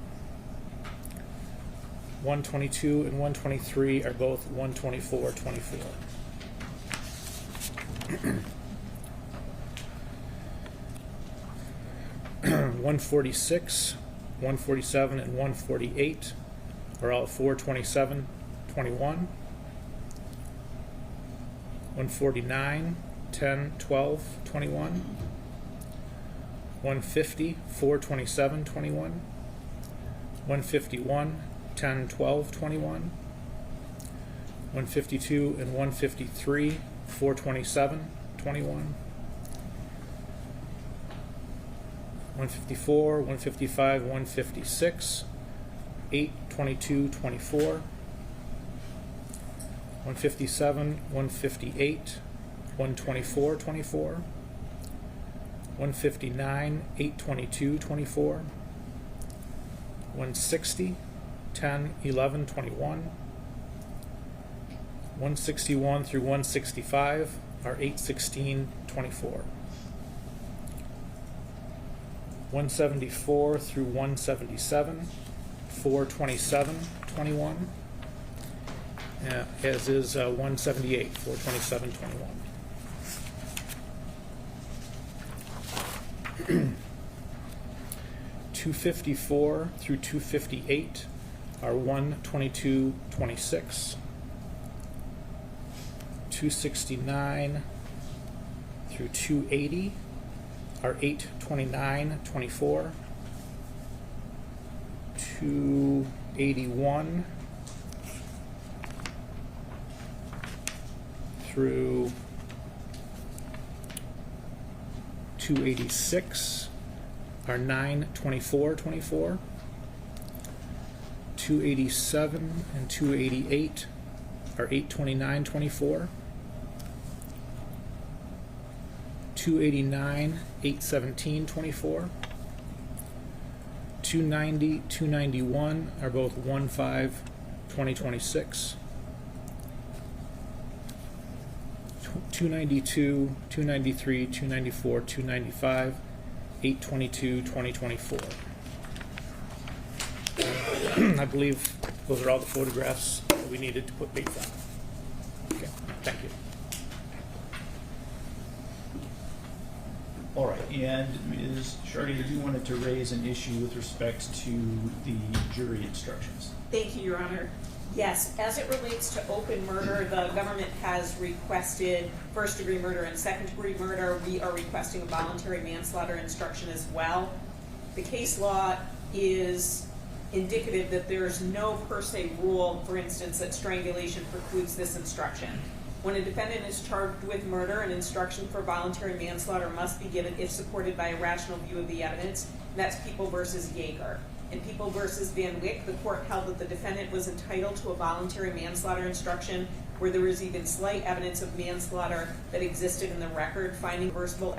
122 and 123 are both 124.24. 146, 147, and 148 are all 427.21. 149, 10, 12, 21. 150, 427, 21. 151, 10, 12, 21. 152 and 153, 427, 21. 154, 155, 156, 822, 24. 157, 158, 124, 24. 159, 822, 24. 160, 10, 11, 21. 161 through 165 are 816, 24. 174 through 177, 427, 21. As is 178, 427, 21. 254 through 258 are 122.26. 269 through 280 are 829.24. 281 through 286 are 924.24. 287 and 288 are 829.24. 289, 817.24. 290, 291 are both 1/5/2026. 292, 293, 294, 295, 8/22/2024. I believe those are all the photographs that we needed to put dates on. Okay, thank you. All right, and Ms. Chartier, you wanted to raise an issue with respect to the jury instructions. Thank you, Your Honor. Yes, as it relates to open murder, the government has requested first-degree murder and second-degree murder. We are requesting a voluntary manslaughter instruction as well. The case law is indicative that there is no per se rule, for instance, that strangulation precludes this instruction. When a defendant is charged with murder, an instruction for voluntary manslaughter must be given if supported by a rational view of the evidence. And that's People versus Yeager. In People versus Van Wyck, the court held that the defendant was entitled to a voluntary manslaughter instruction where there was even slight evidence of manslaughter that existed in the record, finding reversible error.